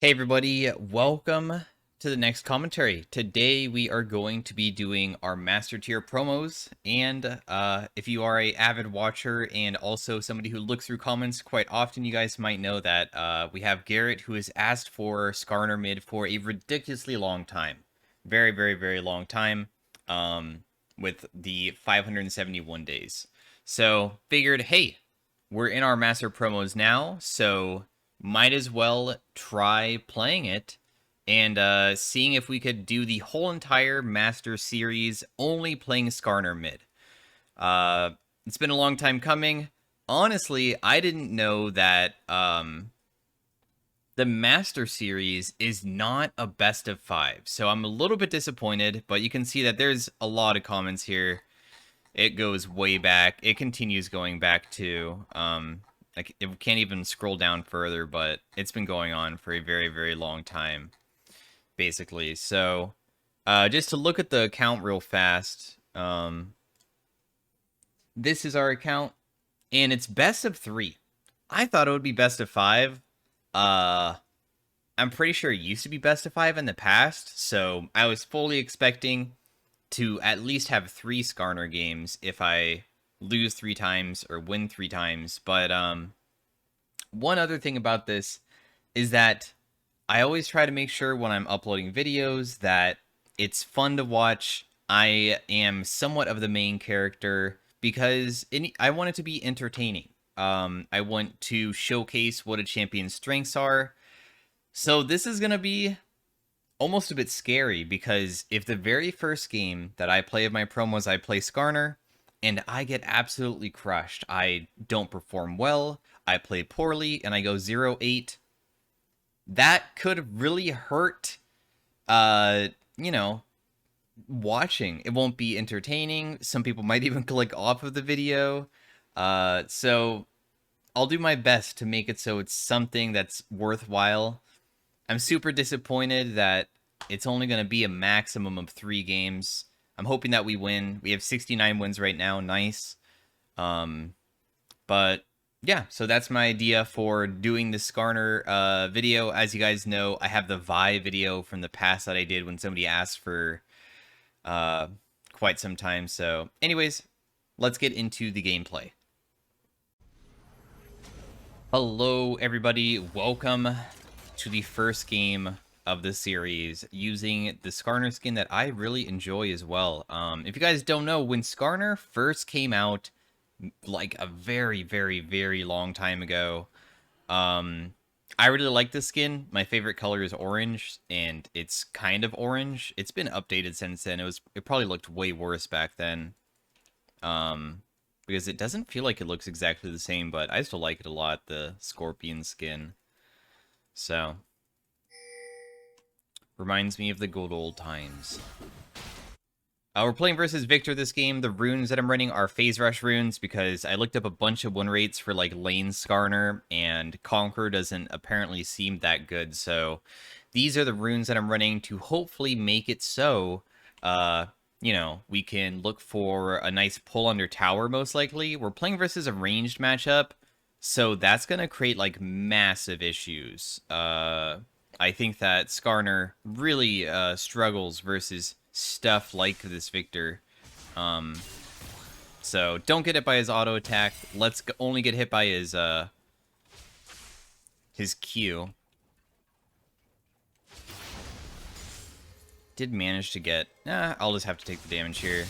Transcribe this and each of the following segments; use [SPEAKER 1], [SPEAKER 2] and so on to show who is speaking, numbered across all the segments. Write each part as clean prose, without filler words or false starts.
[SPEAKER 1] Hey everybody, welcome to the next commentary. Today we are going to be doing our master tier promos, and if you are a avid watcher and also somebody who looks through comments quite often, you guys might know that we have Garrett, who has asked for Skarner Mid for a ridiculously long time. Very long time, with the 571 days. So figured, hey, we're in our master promos now, so might as well try playing it and seeing if we could do the whole entire master series only playing Skarner Mid. It's been a long time coming. Honestly, I didn't know that the master series is not a best of 5, so I'm a little bit disappointed, but you can see that there's a lot of comments here. It goes way back. It continues going back to it can't even scroll down further, but it's been going on for a very long time, basically. So, just to look at the account real fast, this is our account, and it's best of 3. I thought it would be best of 5. I'm pretty sure it used to be best of 5 in the past, so I was fully expecting to at least have 3 Skarner games if I lose 3 times or win 3 times. But one other thing about this is that I always try to make sure when I'm uploading videos that it's fun to watch. I am somewhat of the main character because I want it to be entertaining. I want to showcase what a champion's strengths are. So this is going to be almost a bit scary, because if the very first game that I play of my promos, I play Skarner, and I get absolutely crushed, I don't perform well, I play poorly, and I go 0-8, that could really hurt, you know, watching. It won't be entertaining. Some people might even click off of the video. So I'll do my best to make it so it's something that's worthwhile. I'm super disappointed that it's only going to be a maximum of 3 games. I'm hoping that we win. We have 69 wins right now. Nice. But yeah, so that's my idea for doing the Skarner video. As you guys know, I have the Vi video from the past that I did when somebody asked for quite some time. So anyways, let's get into the gameplay. Hello, everybody. Welcome to the first game of the series using the Skarner skin that I really enjoy as well. If you guys don't know, when Skarner first came out, like a very long time ago, I really like this skin. My favorite color is orange, and it's kind of orange. It's been updated since then. It probably looked way worse back then. Because it doesn't feel like it looks exactly the same, but I still like it a lot, the scorpion skin. So, reminds me of the good old times. We're playing versus Victor this game. The runes that I'm running are Phase Rush runes, because I looked up a bunch of win rates for like lane Skarner, and Conquer doesn't apparently seem that good. So these are the runes that I'm running to hopefully make it so, you know, we can look for a nice pull under tower most likely. We're playing versus a ranged matchup, so that's going to create like massive issues. I think that Skarner really struggles versus stuff like this Victor. So don't get hit by his auto attack. Let's only get hit by his Q. Did manage to get... I'll just have to take the damage here.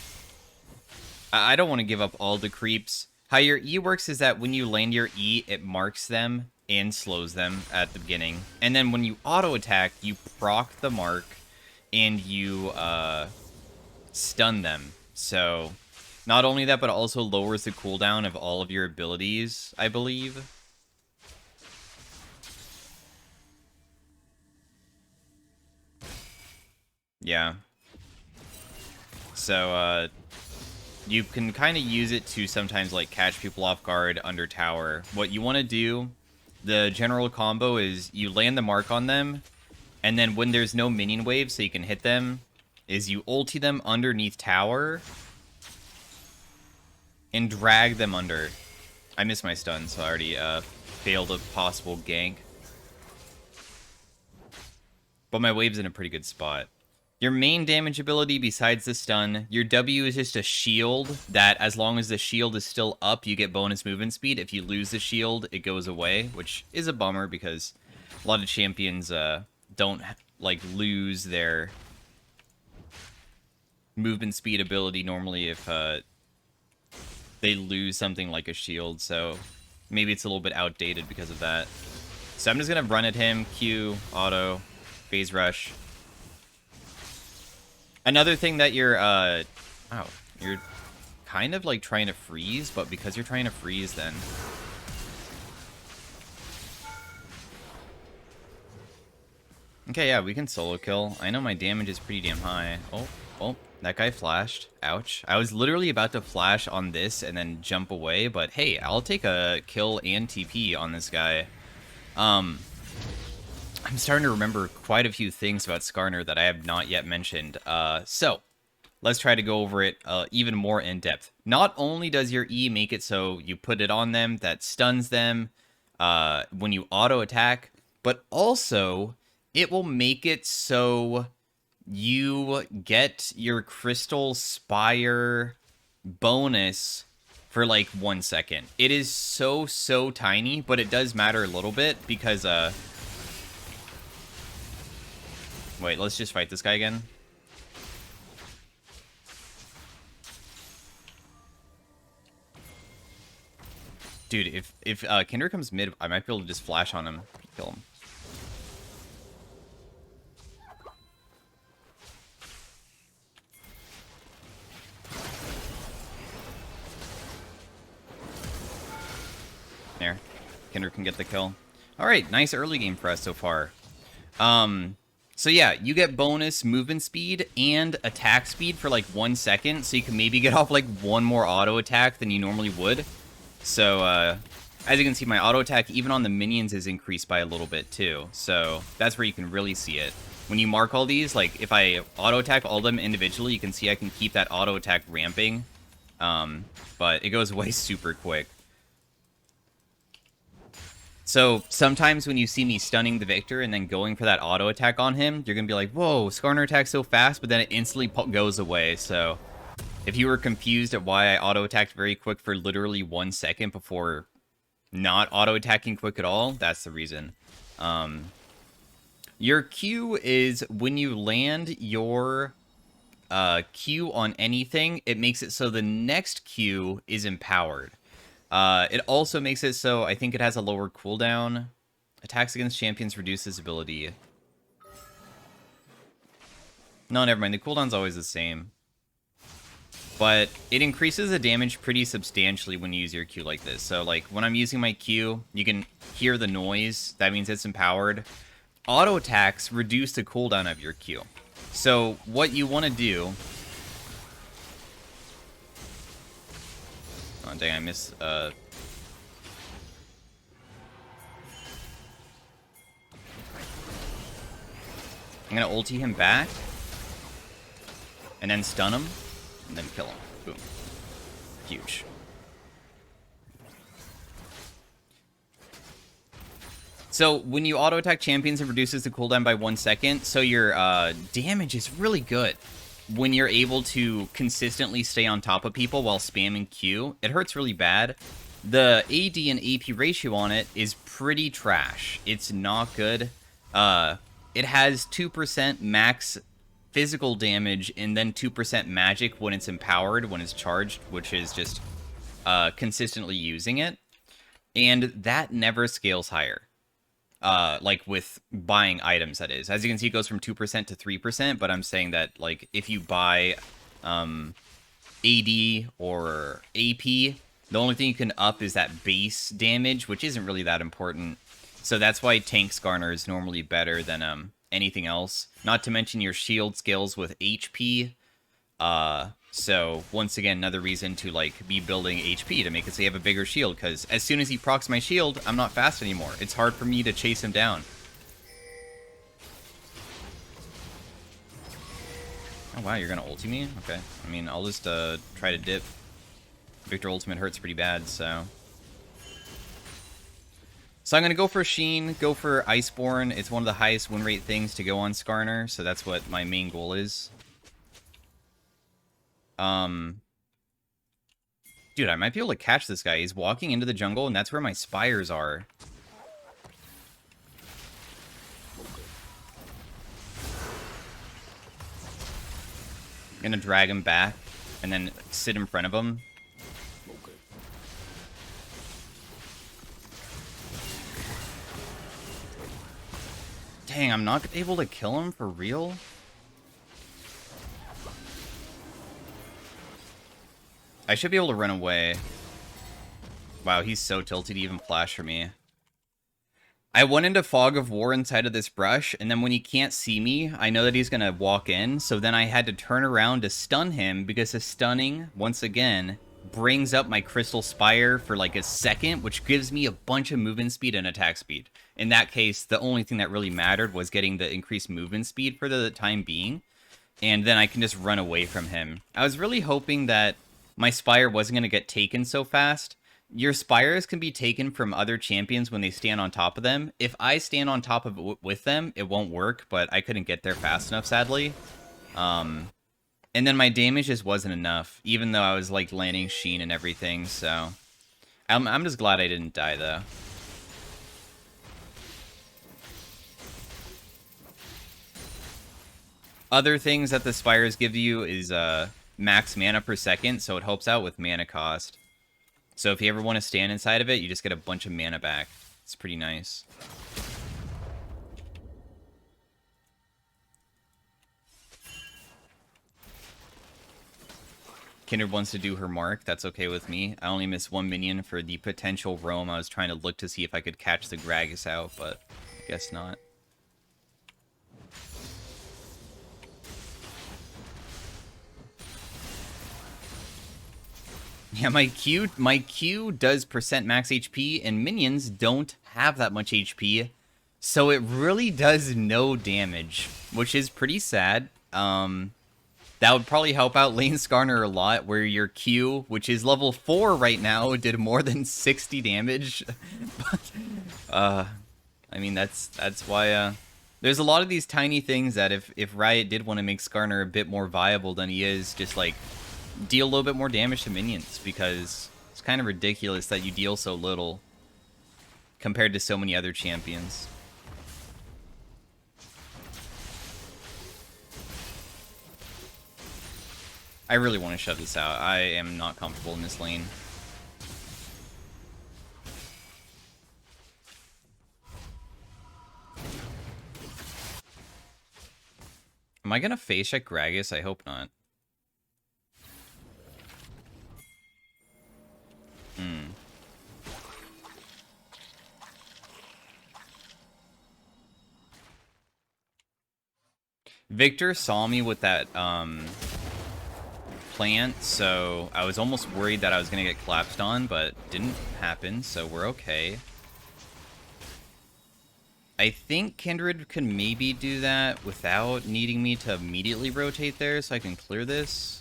[SPEAKER 1] I don't want to give up all the creeps. How your E works is that when you land your E, it marks them and slows them at the beginning. And then when you auto attack, you proc the mark and you stun them. So not only that, but it also lowers the cooldown of all of your abilities, I believe. Yeah. So you can kind of use it to sometimes like catch people off guard under tower. What you want to do, the general combo is you land the mark on them, and then when there's no minion wave so you can hit them, is you ulti them underneath tower and drag them under. I missed my stun, so I already failed a possible gank. but my wave's in a pretty good spot. Your main damage ability besides the stun, your W is just a shield that as long as the shield is still up, you get bonus movement speed. If you lose the shield, it goes away, which is a bummer because a lot of champions don't like lose their movement speed ability normally if they lose something like a shield, so maybe it's a little bit outdated because of that. So I'm just gonna run at him, Q, auto, phase rush. Another thing that you're you're kind of like trying to freeze, but because you're trying to freeze, then okay, yeah, we can solo kill. I know my damage is pretty damn high. Oh, that guy flashed. Ouch. I was literally about to flash on this and then jump away, but hey, I'll take a kill and TP on this guy. I'm starting to remember quite a few things about Skarner that I have not yet mentioned. So, let's try to go over it even more in depth. Not only does your E make it so you put it on them, that stuns them when you auto attack, but also it will make it so you get your Crystal Spire bonus for like 1 second. It is so tiny, but it does matter a little bit because wait, let's just fight this guy again. Dude, if Kinder comes mid, I might be able to just flash on him, kill him. There, Kinder can get the kill. All right, nice early game for us so far. So yeah, you get bonus movement speed and attack speed for like 1 second, so you can maybe get off like one more auto attack than you normally would. So, as you can see, my auto attack, even on the minions, is increased by a little bit too. So that's where you can really see it. When you mark all these, like if I auto attack all of them individually, you can see I can keep that auto attack ramping. But it goes away super quick. So sometimes when you see me stunning the Victor and then going for that auto attack on him, you're going to be like, whoa, Skarner attacks so fast, but then it instantly goes away. So if you were confused at why I auto attacked very quick for literally 1 second before not auto attacking quick at all, that's the reason. Your Q is when you land your Q on anything, it makes it so the next Q is empowered. It also makes it so I think it has a lower cooldown. Attacks against champions reduces ability. No, never mind. The cooldown's always the same. But it increases the damage pretty substantially when you use your Q like this. So, like, when I'm using my Q, you can hear the noise. That means it's empowered. Auto attacks reduce the cooldown of your Q. So, what you want to do... Oh, dang, I missed, I'm gonna ulti him back. And then stun him. And then kill him. Boom. Huge. So, when you auto-attack champions, it reduces the cooldown by 1 second. So, your damage is really good. When you're able to consistently stay on top of people while spamming Q, it hurts really bad. The AD and AP ratio on it is pretty trash. It's not good. It has 2% max physical damage and then 2% magic when it's empowered, when it's charged, which is just consistently using it. And that never scales higher. Like with buying items, that is. As you can see, it goes from 2% to 3%, but I'm saying that, like, if you buy AD or AP, the only thing you can up is that base damage, which isn't really that important. So that's why Tank Skarner is normally better than anything else. Not to mention your shield scales with HP. So, once again, another reason to, like, be building HP to make it so you have a bigger shield, because as soon as he procs my shield, I'm not fast anymore. It's hard for me to chase him down. Oh, wow, you're gonna ulti me? Okay. I mean, I'll just, try to dip. Victor ultimate hurts pretty bad, so... So I'm going to go for Sheen, go for Iceborne. It's one of the highest win rate things to go on Skarner, so that's what my main goal is. Dude, I might be able to catch this guy. He's walking into the jungle, and that's where my spires are. I'm going to drag him back, and then sit in front of him. Dang, I'm not able to kill him for real? I should be able to run away. Wow, he's so tilted to even flash for me. I went into Fog of War inside of this brush, and then when he can't see me, I know that he's going to walk in, so then I had to turn around to stun him, because his stunning, once again, brings up my Crystal Spire for like a second, which gives me a bunch of movement speed and attack speed. In that case, the only thing that really mattered was getting the increased movement speed for the time being, and then I can just run away from him. I was really hoping that my Spire wasn't going to get taken so fast. Your Spires can be taken from other champions when they stand on top of them. If I stand on top of it with them, it won't work, but I couldn't get there fast enough, sadly. And then my damage just wasn't enough, even though I was, like, landing Sheen and everything, so... I'm just glad I didn't die, though. Other things that the Spires give you is max mana per second, so it helps out with mana cost. So if you ever want to stand inside of it, you just get a bunch of mana back. It's pretty nice. Kindred wants to do her mark. That's okay with me. I only missed one minion for the potential roam. I was trying to look to see if I could catch the Gragas out, but I guess not. Yeah, my Q does percent max HP, and minions don't have that much HP, so it really does no damage, which is pretty sad. That would probably help out lane Skarner a lot, where your Q, which is level 4 right now, did more than 60 damage. But, I mean, that's why, there's a lot of these tiny things that if Riot did want to make Skarner a bit more viable than he is, just, like, deal a little bit more damage to minions, because it's kind of ridiculous that you deal so little compared to so many other champions. I really want to shove this out. I am not comfortable in this lane. Am I gonna face check Gragas? I hope not. Victor saw me with that plant, so I was almost worried that I was going to get collapsed on, but didn't happen, so we're okay. I think Kindred can maybe do that without needing me to immediately rotate there, so I can clear this.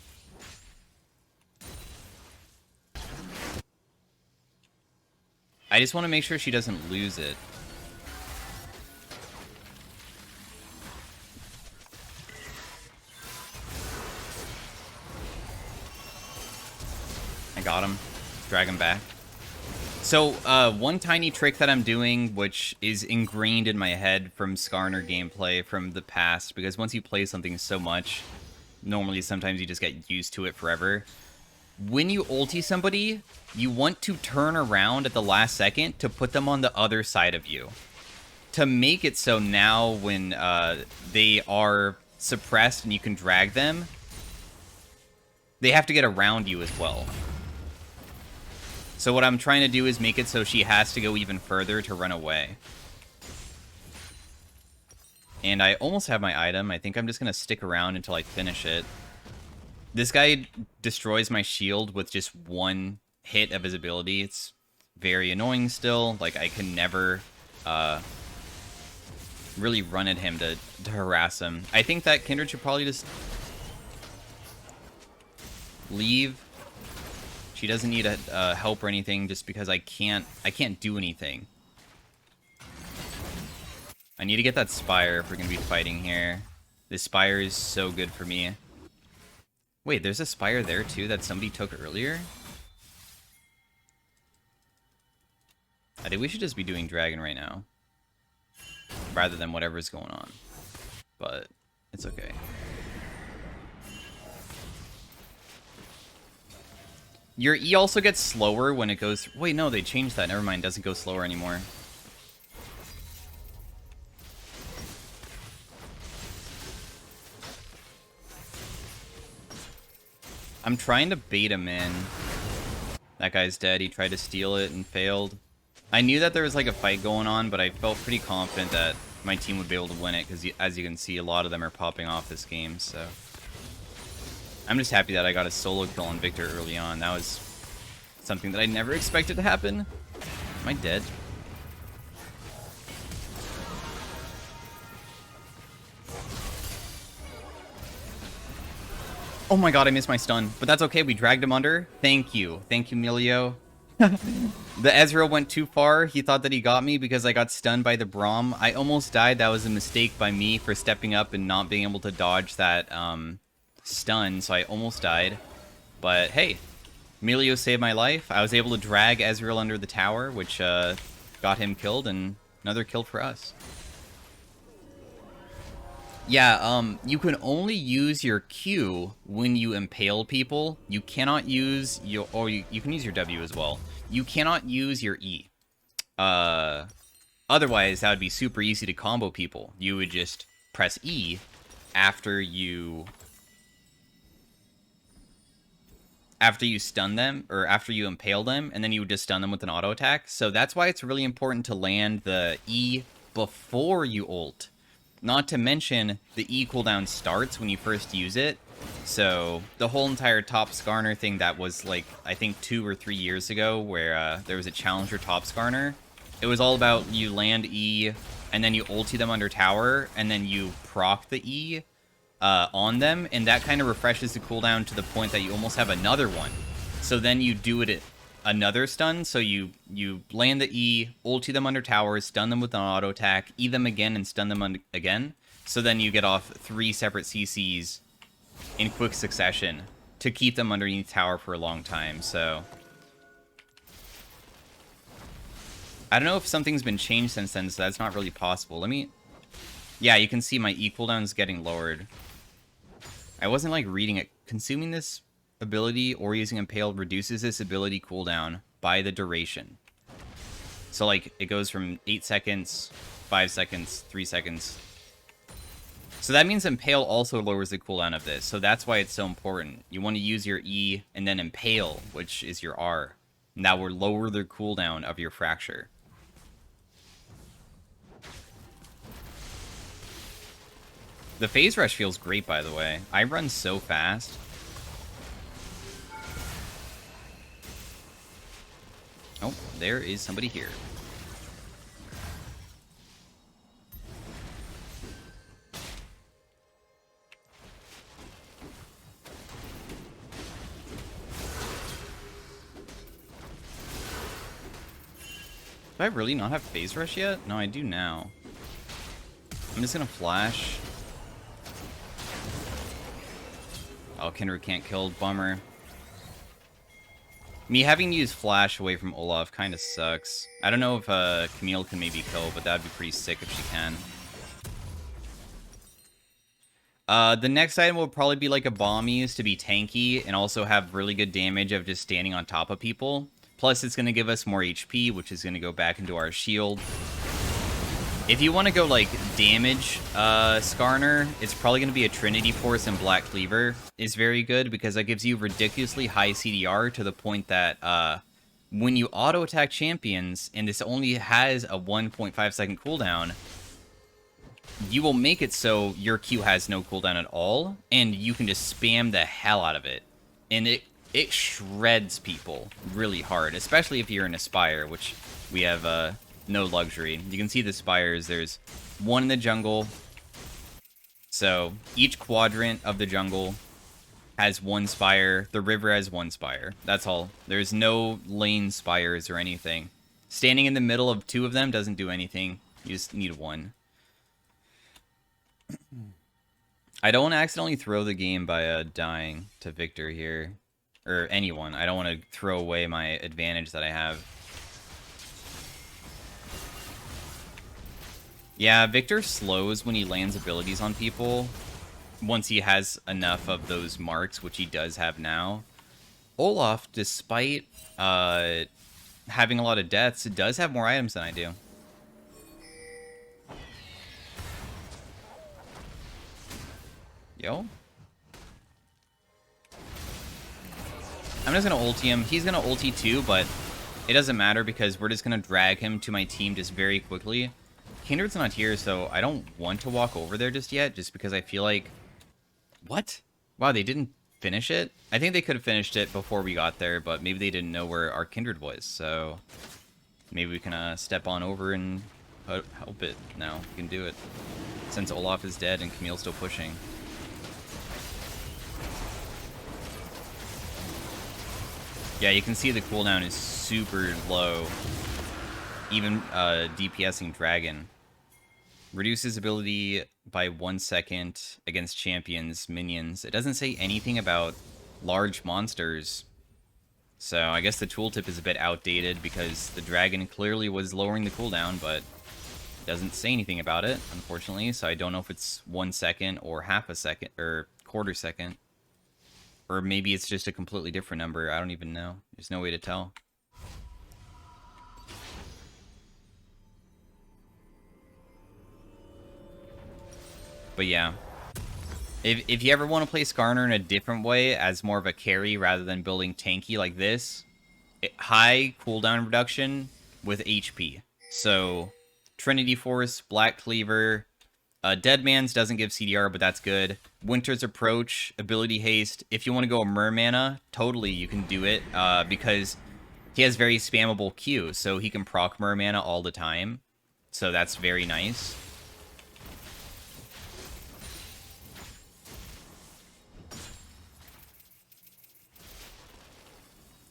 [SPEAKER 1] I just want to make sure she doesn't lose it. I got him. Drag him back. So, one tiny trick that I'm doing, which is ingrained in my head from Skarner gameplay from the past, because once you play something so much, normally sometimes you just get used to it forever. When you ulti somebody, you want to turn around at the last second to put them on the other side of you. To make it so now when they are suppressed and you can drag them, they have to get around you as well. So what I'm trying to do is make it so she has to go even further to run away. And I almost have my item. I think I'm just going to stick around until I finish it. This guy destroys my shield with just one hit of his ability. It's very annoying still. Like, I can never really run at him to harass him. I think that Kindred should probably just leave. She doesn't need help or anything just because I can't do anything. I need to get that Spire if we're going to be fighting here. This Spire is so good for me. Wait, there's a Spire there too that somebody took earlier? I think we should just be doing Dragon right now. Rather than whatever's going on. But it's okay. Your E also gets slower when it goes... Wait, no, they changed that. Never mind, it doesn't go slower anymore. I'm trying to bait him in. That guy's dead. He tried to steal it and failed. I knew that there was like a fight going on, but I felt pretty confident that my team would be able to win it, because as you can see, a lot of them are popping off this game, so... I'm just happy that I got a solo kill on Victor early on. That was something that I never expected to happen. Am I dead? Oh my god, I missed my stun. But that's okay, we dragged him under. Thank you. Thank you, Milio. The Ezreal went too far. He thought that he got me because I got stunned by the Braum. I almost died. That was a mistake by me for stepping up and not being able to dodge that stun, so I almost died. But hey, Milio saved my life. I was able to drag Ezreal under the tower, which got him killed, and another kill for us. Yeah, you can only use your Q when you impale people. You cannot use your... Or you can use your W as well. You cannot use your E. Otherwise, that would be super easy to combo people. You would just press E after you stun them, or after you impale them, and then you would just stun them with an auto attack. So that's why it's really important to land the E before you ult. Not to mention, the E cooldown starts when you first use it. So, the whole entire top Skarner thing that was, like, I think 2 or 3 years ago, where there was a challenger top Skarner, it was all about you land E, and then you ulti them under tower, and then you proc the E on them, and that kind of refreshes the cooldown to the point that you almost have another one. So then you do it at another stun, so you land the E, ulti them under towers, stun them with an auto attack, E them again, and stun them again. So then you get off 3 separate CCs in quick succession to keep them underneath tower for a long time. So I don't know if something's been changed since then, so that's not really possible. Let me... Yeah, you can see my E cooldown is getting lowered. I wasn't like reading it. Consuming this ability or using Impale reduces this ability cooldown by the duration. So like it goes from 8 seconds, 5 seconds, 3 seconds. So that means Impale also lowers the cooldown of this. So that's why it's so important. You want to use your E and then Impale, which is your R. And that will lower the cooldown of your Fracture. The phase rush feels great, by the way. I run so fast. Oh, there is somebody here. Do I really not have phase rush yet? No, I do now. I'm just gonna flash. Oh, Kindred can't kill. Bummer. Me having to use flash away from Olaf kind of sucks. I don't know if Camille can maybe kill, but that'd be pretty sick if she can. The next item will probably be like a bomb used to be tanky and also have really good damage of just standing on top of people. Plus, it's going to give us more HP, which is going to go back into our shield. If you want to go, like, damage Skarner, it's probably going to be a Trinity Force, and Black Cleaver is very good because that gives you ridiculously high CDR to the point that when you auto-attack champions, and this only has a 1.5 second cooldown, you will make it so your Q has no cooldown at all, and you can just spam the hell out of it. And it shreds people really hard, especially if you're in a Spire, which we have... no luxury. You can see the spires. There's one in the jungle. So each quadrant of the jungle has one spire. The river has one spire. That's all. There's no lane spires or anything. Standing in the middle of 2 of them doesn't do anything. You just need 1. I don't want to accidentally throw the game by dying to Victor here. Or anyone. I don't want to throw away my advantage that I have. Yeah, Victor slows when he lands abilities on people. Once he has enough of those marks, which he does have now. Olaf, despite having a lot of deaths, does have more items than I do. Yo. I'm just going to ulti him. He's going to ulti too, but it doesn't matter because we're just going to drag him to my team just very quickly. Kindred's not here, so I don't want to walk over there just yet, just because I feel like... What? Wow, they didn't finish it? I think they could have finished it before we got there, but maybe they didn't know where our Kindred was, so... Maybe we can step on over and help it now. We can do it. Since Olaf is dead and Camille's still pushing. Yeah, you can see the cooldown is super low. Even DPSing Dragon. Reduces ability by 1 second against champions, minions. It doesn't say anything about large monsters. So I guess the tooltip is a bit outdated because the dragon clearly was lowering the cooldown, but it doesn't say anything about it, unfortunately. So I don't know if it's 1 second or half a second or quarter second. Or maybe it's just a completely different number. I don't even know. There's no way to tell. But yeah. If you ever want to play Skarner in a different way, as more of a carry rather than building tanky like this, high cooldown reduction with HP. So, Trinity Force, Black Cleaver, Dead Man's doesn't give CDR, but that's good. Winter's Approach, Ability Haste. If you want to go a Mermana, totally you can do it, because he has very spammable Q, so he can proc Mermana all the time. So that's very nice.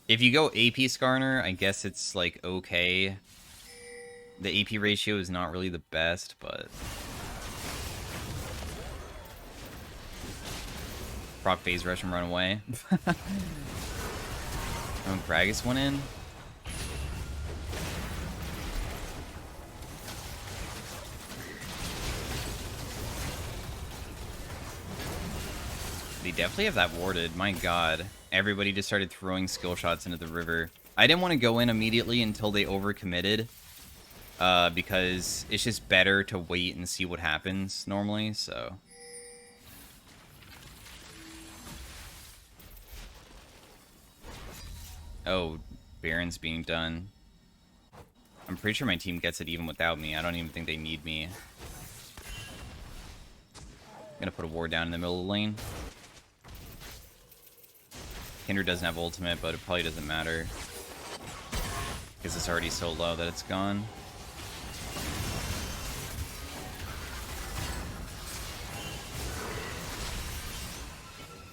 [SPEAKER 1] If you go AP Skarner, I guess it's, like, okay. The AP ratio is not really the best, but... Proc phase rush and run away. Oh, Gragas went in? They definitely have that warded, my god. Everybody just started throwing skill shots into the river. I didn't want to go in immediately until they overcommitted. Because it's just better to wait and see what happens normally, so... Oh, Baron's being done. I'm pretty sure my team gets it even without me. I don't even think they need me. I'm gonna put a ward down in the middle of the lane. Kindred doesn't have ultimate, but it probably doesn't matter. Because it's already so low that it's gone.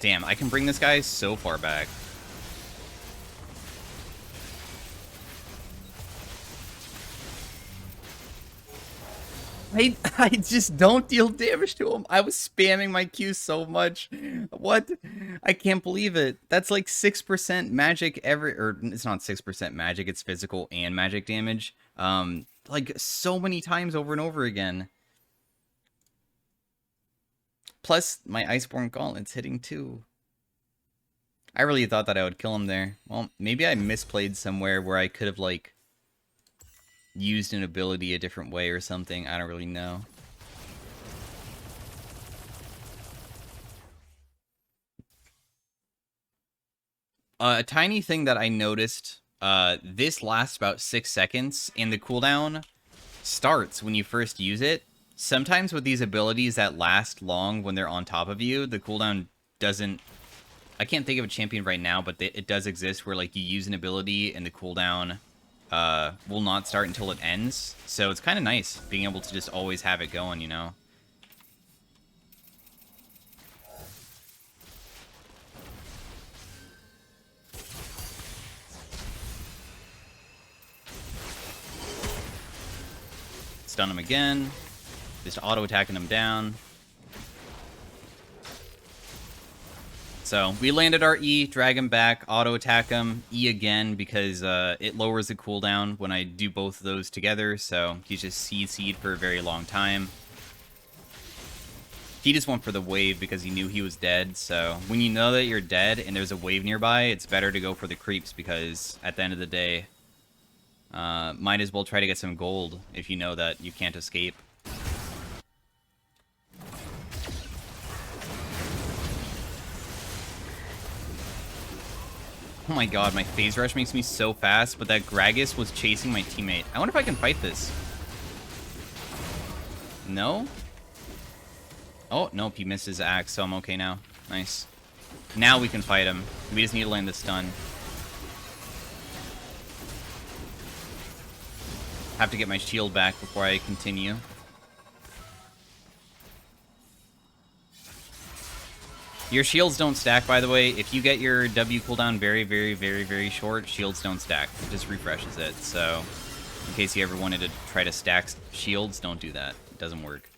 [SPEAKER 1] Damn, I can bring this guy so far back. I just don't deal damage to him. I was spamming my Q so much. What? I can't believe it. That's like 6% magic every... Or, it's not 6% magic. It's physical and magic damage. Like, so many times over and over again. Plus, my Iceborne Gauntlet's hitting too. I really thought that I would kill him there. Well, maybe I misplayed somewhere where I could have, like... used an ability a different way or something. I don't really know. A tiny thing that I noticed, this lasts about 6 seconds, and the cooldown starts when you first use it. Sometimes with these abilities that last long when they're on top of you, the cooldown doesn't... I can't think of a champion right now, but it does exist where, like, you use an ability and the cooldown... will not start until it ends. So it's kind of nice being able to just always have it going, you know? Stun him again. Just auto-attacking him down. So we landed our E, drag him back, auto attack him, E again because it lowers the cooldown when I do both of those together. So he's just CC'd for a very long time. He just went for the wave because he knew he was dead. So when you know that you're dead and there's a wave nearby, it's better to go for the creeps because at the end of the day, might as well try to get some gold if you know that you can't escape. Oh my god, my phase rush makes me so fast, but that Gragas was chasing my teammate. I wonder if I can fight this. No? Oh, nope, he missed his axe, so I'm okay now. Nice. Now we can fight him. We just need to land the stun. Have to get my shield back before I continue. Your shields don't stack, by the way. If you get your W cooldown very short, shields don't stack. It just refreshes it. So, in case you ever wanted to try to stack shields, don't do that. It doesn't work.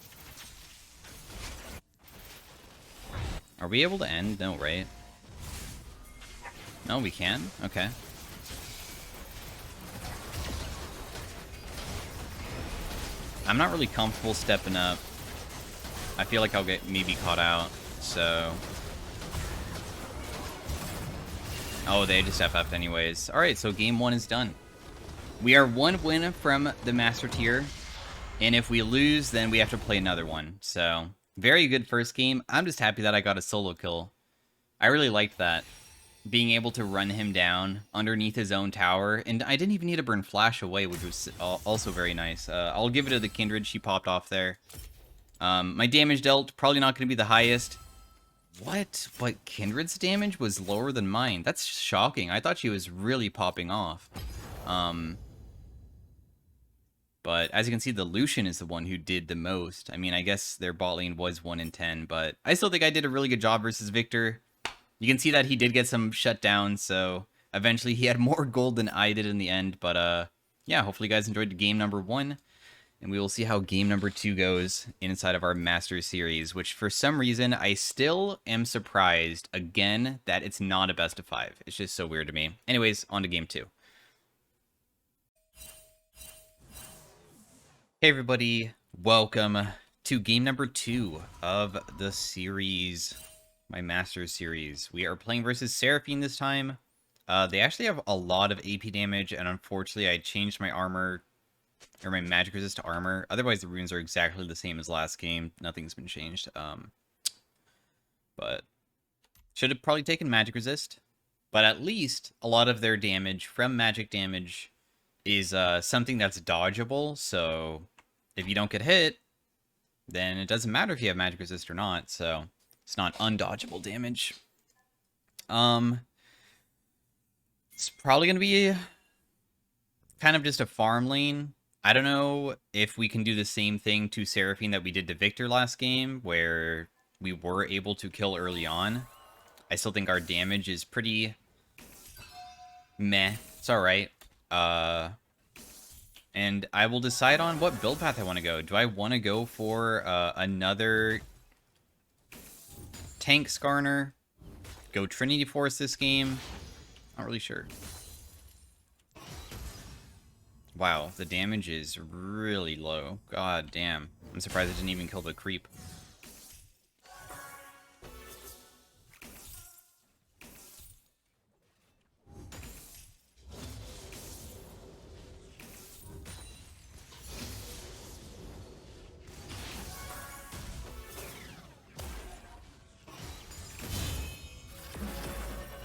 [SPEAKER 1] Are we able to end? No, right? No, we can? Okay. I'm not really comfortable stepping up. I feel like I'll get maybe caught out, so... Oh, they just FF'd anyways. Alright, so game 1 is done. We are 1 win from the Master Tier, and if we lose, then we have to play another one. So, very good first game. I'm just happy that I got a solo kill. I really liked that. Being able to run him down underneath his own tower, and I didn't even need to burn Flash away, which was also very nice. I'll give it to the Kindred. She popped off there. My damage dealt, probably not going to be the highest. What? But Kindred's damage was lower than mine. That's shocking. I thought she was really popping off. But as you can see, the Lucian is the one who did the most. I mean, I guess their bot lane was 1 in 10, but I still think I did a really good job versus Victor. You can see that he did get some shutdowns, so eventually he had more gold than I did in the end. But yeah, hopefully you guys enjoyed game number 1. And we will see how game number 2 goes inside of our Masters series, which for some reason, I still am surprised, again, that it's not a best of 5. It's just so weird to me. Anyways, on to game 2. Hey everybody, welcome to game number 2 of the series, my Masters series. We are playing versus Seraphine this time. They actually have a lot of AP damage, and unfortunately I changed my armor, or my magic resist to armor. Otherwise, the runes are exactly the same as last game. Nothing's been changed. But should have probably taken magic resist. But at least a lot of their damage from magic damage is something that's dodgeable. So if you don't get hit, then it doesn't matter if you have magic resist or not. So it's not undodgeable damage. It's probably going to be kind of just a farm lane. I don't know if we can do the same thing to Seraphine that we did to Victor last game, where we were able to kill early on. I still think our damage is pretty meh. It's alright. And I will decide on what build path I want to go. Do I want to go for another tank Skarner? Go Trinity Force this game? Not really sure. Wow, the damage is really low. God damn. I'm surprised I didn't even kill the creep.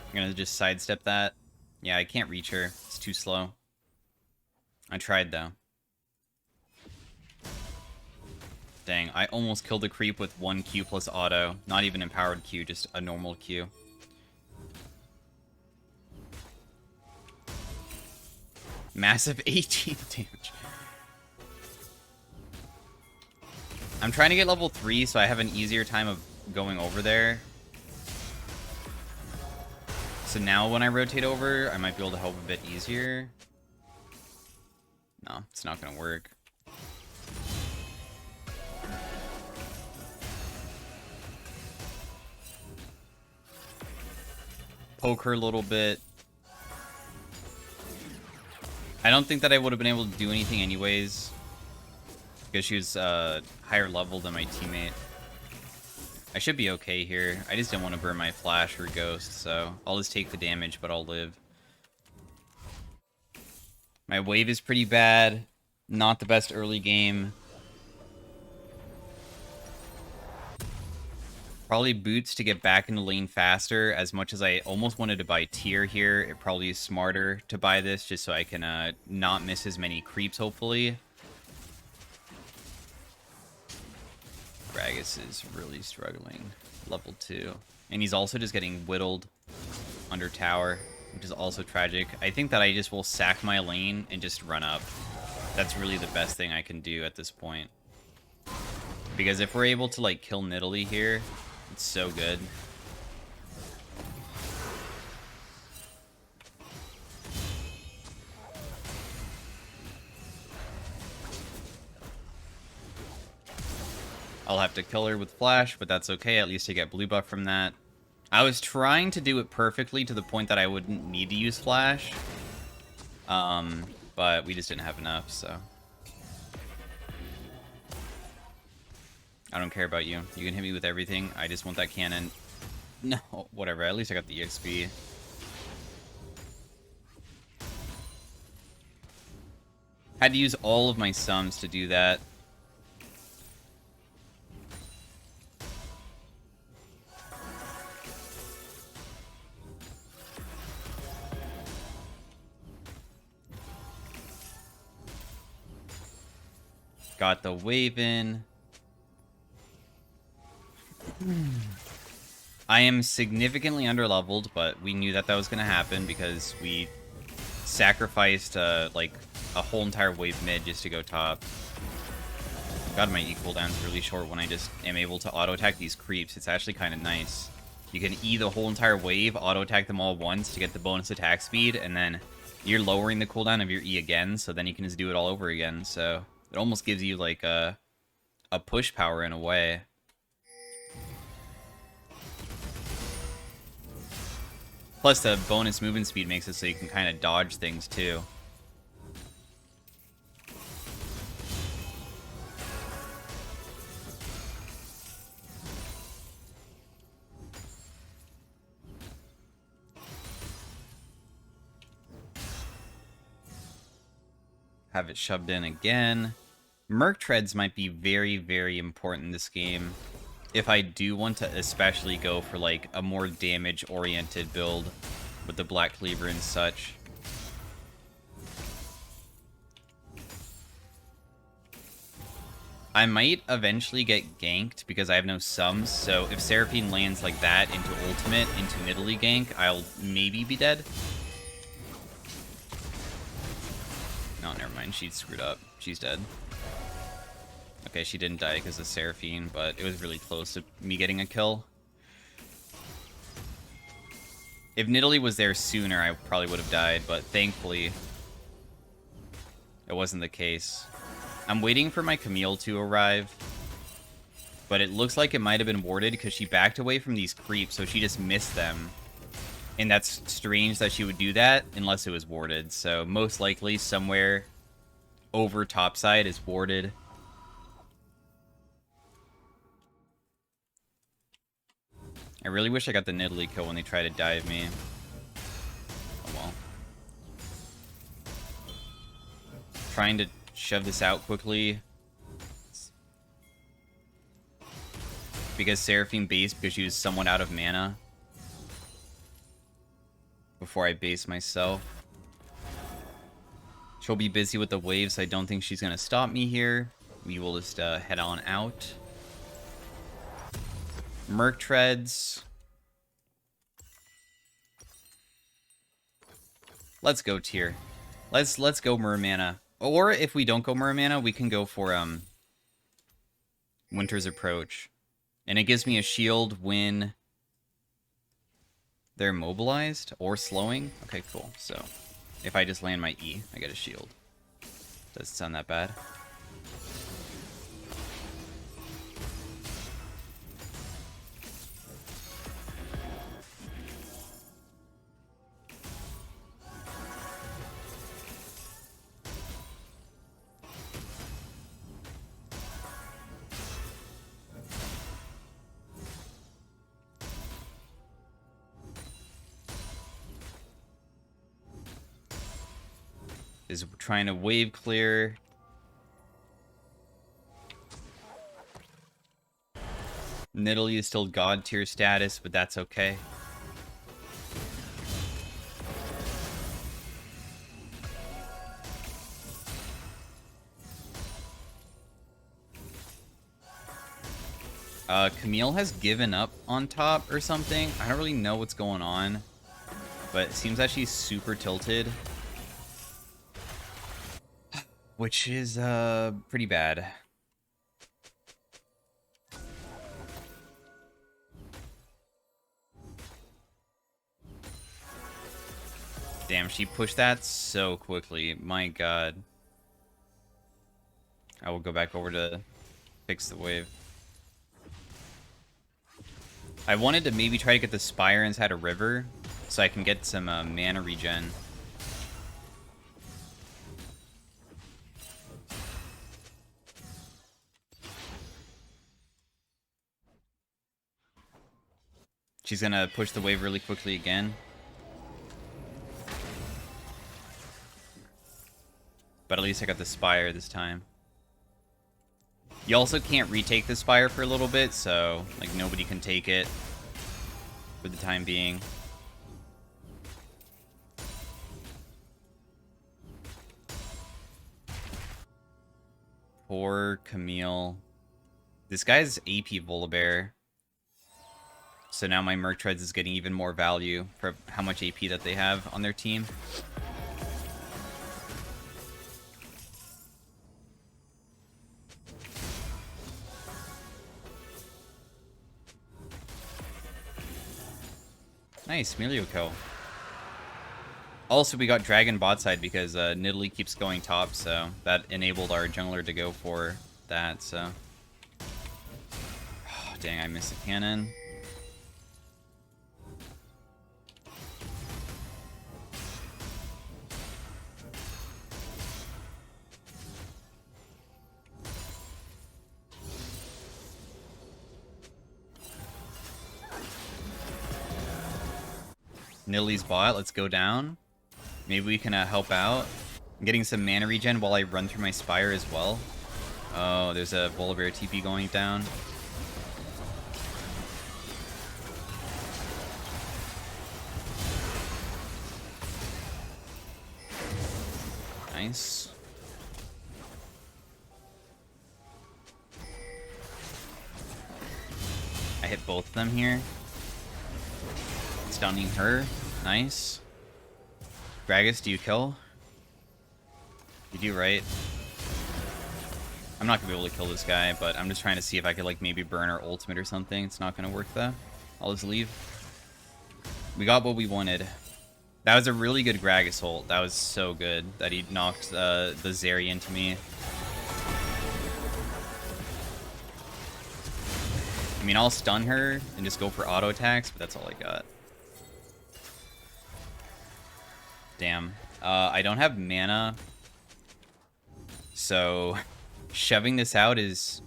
[SPEAKER 1] I'm gonna just sidestep that. Yeah, I can't reach her. It's too slow. I tried, though. Dang, I almost killed the creep with 1 Q plus auto. Not even empowered Q, just a normal Q. Massive 18 damage. I'm trying to get level 3, so I have an easier time of going over there. So now when I rotate over, I might be able to help a bit easier. No, it's not going to work. poke her a little bit. I don't think that I would have been able to do anything anyways, because she was higher level than my teammate. I should be okay here. I just didn't want to burn my flash or ghost, so I'll just take the damage, but I'll live. My wave is pretty bad. Not the best early game. Probably boots to get back into lane faster. As much as I almost wanted to buy tier here, it probably is smarter to buy this just so I can not miss as many creeps, hopefully. Gragas is really struggling. Level 2. And he's also just getting whittled under tower, which is also tragic. I think that I just will sack my lane and just run up. That's really the best thing I can do at this point. Because if we're able to, like, kill Nidalee here, it's so good. I'll have to kill her with flash, but that's okay. At least I get blue buff from that. I was trying to do it perfectly to the point that I wouldn't need to use flash. But we just didn't have enough, so. I don't care about you. You can hit me with everything. I just want that cannon. No, whatever. At least I got the EXP. Had to use all of my sums to do that. Got the wave in. I am significantly underleveled, but we knew that that was going to happen because we sacrificed like a whole entire wave mid just to go top. God, my E cooldown's really short when I just am able to auto-attack these creeps. It's actually kind of nice. You can E the whole entire wave, auto-attack them all once to get the bonus attack speed, and then you're lowering the cooldown of your E again, so then you can just do it all over again. So it almost gives you like a push power in a way. Plus, the bonus movement speed makes it so you can kind of dodge things, too. Have it shoved in again. Merc Treads might be very, very important in this game. If I do want to especially go for like a more damage-oriented build with the Black Cleaver and such. I might eventually get ganked because I have no sums, so if Seraphine lands like that into ultimate, into Nidalee gank, I'll maybe be dead. No, never mind, she's screwed up. She's dead. Okay, she didn't die because of Seraphine, but it was really close to me getting a kill. If Nidalee was there sooner, I probably would have died, but thankfully, it wasn't the case. I'm waiting for my Camille to arrive, but it looks like it might have been warded because she backed away from these creeps, so she just missed them. And that's strange that she would do that unless it was warded, so most likely somewhere over topside is warded. I really wish I got the Nidalee kill when they try to dive me. Oh well. Trying to shove this out quickly. Because Seraphine based because she was somewhat out of mana. Before I base myself. She'll be busy with the waves, so I don't think she's going to stop me here. We will just head on out. Merc Treads. Let's go tier. Let's go Mermana. Or if we don't go Mermana, we can go for Winter's Approach. And it gives me a shield when they're mobilized or slowing. Okay, cool. So if I just land my E, I get a shield. Doesn't sound that bad. is trying to wave clear. Nidalee is still god tier status, but that's okay. Camille has given up on top or something. I don't really know what's going on, but it seems that she's super tilted, which is pretty bad. Damn, she pushed that so quickly. My god. I will go back over to fix the wave. I wanted to maybe try to get the Spire inside a river so I can get some mana regen. She's gonna push the wave really quickly again. But at least I got the Spire this time. You also can't retake the Spire for a little bit, so like nobody can take it for the time being. Poor Camille. This guy's AP Volibear. So now my Merc Treads is getting even more value for how much AP that they have on their team. Nice, Melio kill. Also, we got Dragon bot side because Nidalee keeps going top, so that enabled our jungler to go for that, so... Oh, dang, I missed a cannon. Nidalee's bot, let's go down. Maybe we can help out. I'm getting some mana regen while I run through my Spire as well. Oh, there's a Volibear TP going down. Nice. I hit both of them here. Stunning her. Nice. Gragas, do you kill? You do, right? I'm not gonna be able to kill this guy, but I'm just trying to see if I could like maybe burn our ultimate or something. It's not gonna work though. I'll just leave. We got what we wanted. That was a really good Gragas ult. That was so good that he knocked the Zeri into me. I mean, I'll stun her and just go for auto attacks, but that's all I got. Damn. I don't have mana, so shoving this out is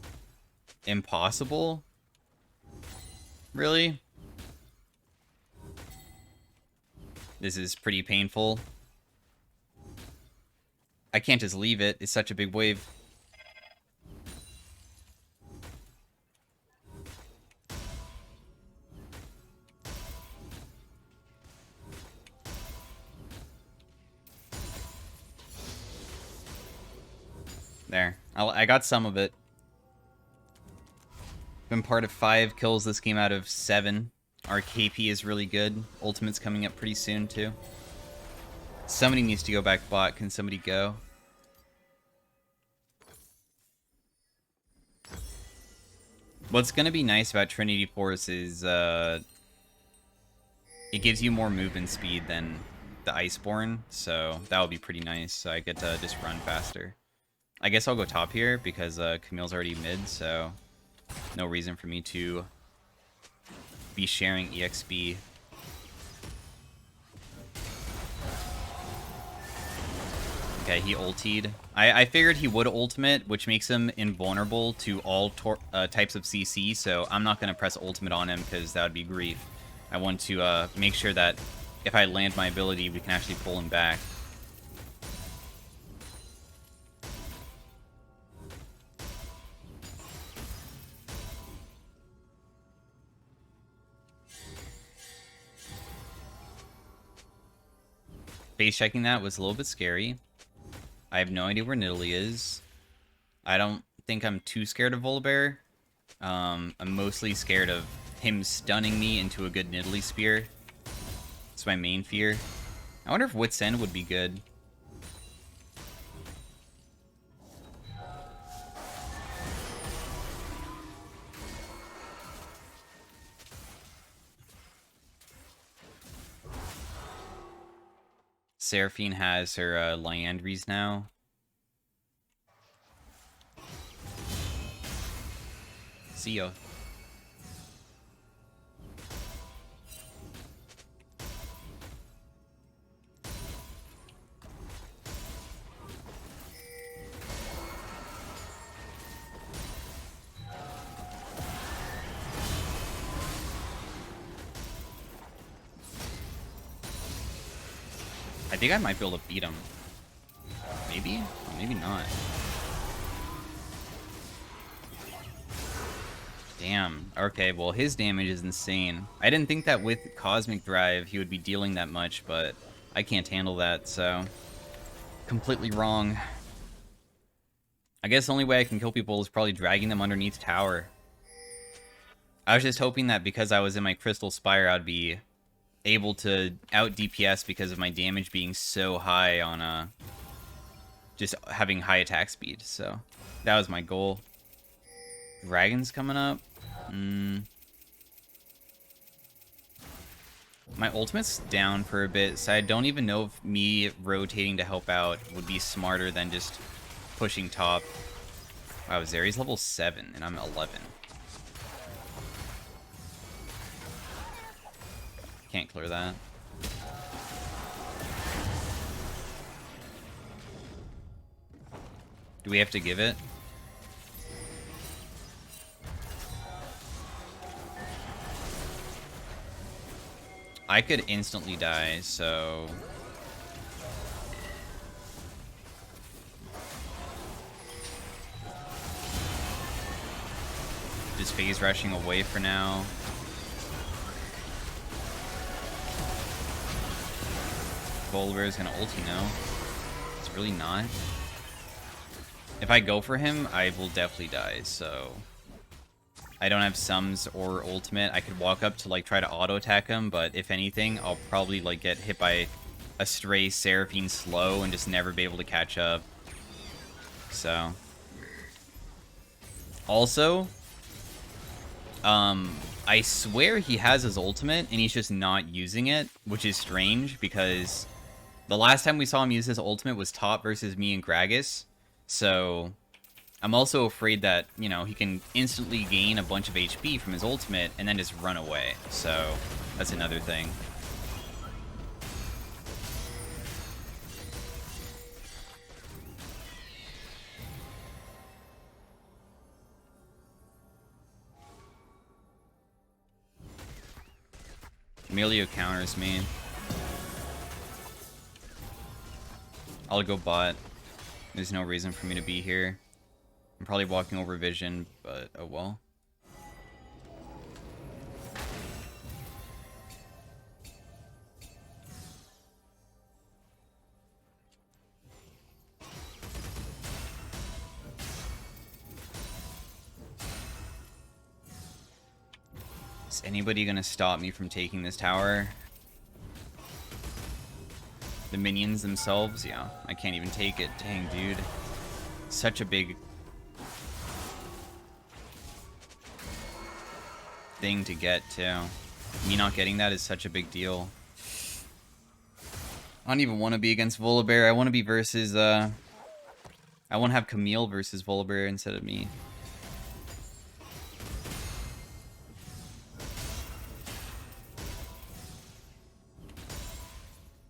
[SPEAKER 1] impossible. Really? This is pretty painful. I can't just leave it. It's such a big wave. There. I got some of it. Been part of 5 kills this game out of 7. Our KP is really good. Ultimate's coming up pretty soon, too. Somebody needs to go back bot. Can somebody go? What's going to be nice about Trinity Force is it gives you more movement speed than the Iceborne, so that would be pretty nice. So I get to just run faster. I guess I'll go top here because Camille's already mid, so no reason for me to be sharing EXP. Okay, he ultied. I figured he would ultimate, which makes him invulnerable to all types of CC, so I'm not going to press ultimate on him because that would be grief. I want to make sure that if I land my ability, we can actually pull him back. Base checking that was a little bit scary. I have no idea where Nidalee is. I don't think I'm too scared of Volibear. I'm mostly scared of him stunning me into a good Nidalee spear. It's my main fear. I wonder if Wit's End would be good. Seraphine has her Liandry's now. See ya. I think I might be able to beat him. Maybe? Or maybe not. Damn. Okay, well, his damage is insane. I didn't think that with Cosmic Drive he would be dealing that much, but I can't handle that, so... Completely wrong. I guess the only way I can kill people is probably dragging them underneath tower. I was just hoping that because I was in my Crystal Spire, I'd be able to out DPS because of my damage being so high on just having high attack speed. So that was my goal. Dragon's coming up. My ultimate's down for a bit, so I don't even know if me rotating to help out would be smarter than just pushing top. Wow, Zeri's level 7 and I'm 11. Can't clear that. Do we have to give it? I could instantly die, so... Just phase rushing away for now. Volibear is gonna ulti now. It's really not. If I go for him, I will definitely die, so... I don't have sums or ultimate. I could walk up to like try to auto attack him, but if anything, I'll probably like get hit by a stray Seraphine slow and just never be able to catch up. So... Also... I swear he has his ultimate and he's just not using it, which is strange because the last time we saw him use his ultimate was top versus me and Gragas. So I'm also afraid that, you know, he can instantly gain a bunch of HP from his ultimate and then just run away. So that's another thing. Emilio counters me. I'll go bot. There's no reason for me to be here. I'm probably walking over vision, but oh well. Is anybody gonna stop me from taking this tower? The minions themselves? Yeah, I can't even take it. Dang, dude. Such a big thing to get, too. Me not getting that is such a big deal. I don't even want to be against Volibear. I want to be versus, I want to have Camille versus Volibear instead of me.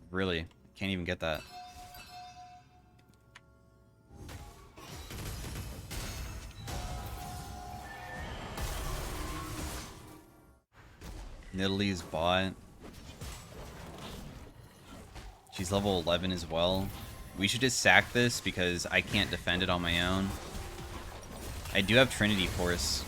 [SPEAKER 1] Really? Can't even get that. Nidalee's bot. She's level 11 as well. We should just sack this because I can't defend it on my own. I do have Trinity Force.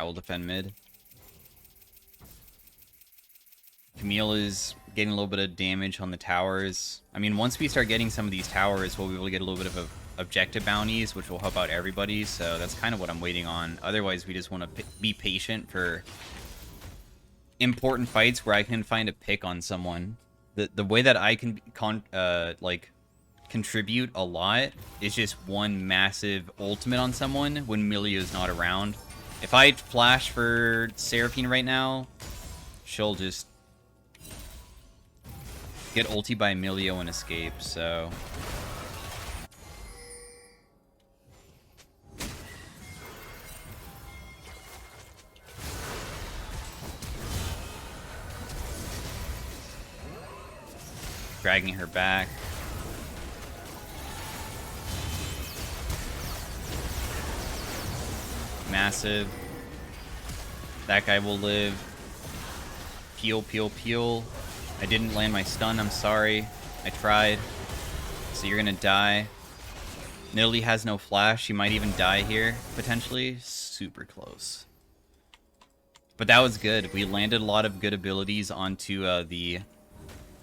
[SPEAKER 1] I will defend mid. Camille is getting a little bit of damage on the towers. I mean, once we start getting some of these towers, we'll be able to get a little bit of objective bounties, which will help out everybody, so that's kind of what I'm waiting on. Otherwise, we just want to be patient for important fights where I can find a pick on someone. The way that I can like contribute a lot is just one massive ultimate on someone when Milio's not around. If I flash for Seraphine right now, she'll just get ulti by Milio and escape, so... dragging her back. Massive. That guy will live. Peel, peel, peel. I didn't land my stun, I'm sorry. I tried. So you're gonna die. Nidalee has no flash. She might even die here, potentially. Super close. But that was good. We landed a lot of good abilities onto the...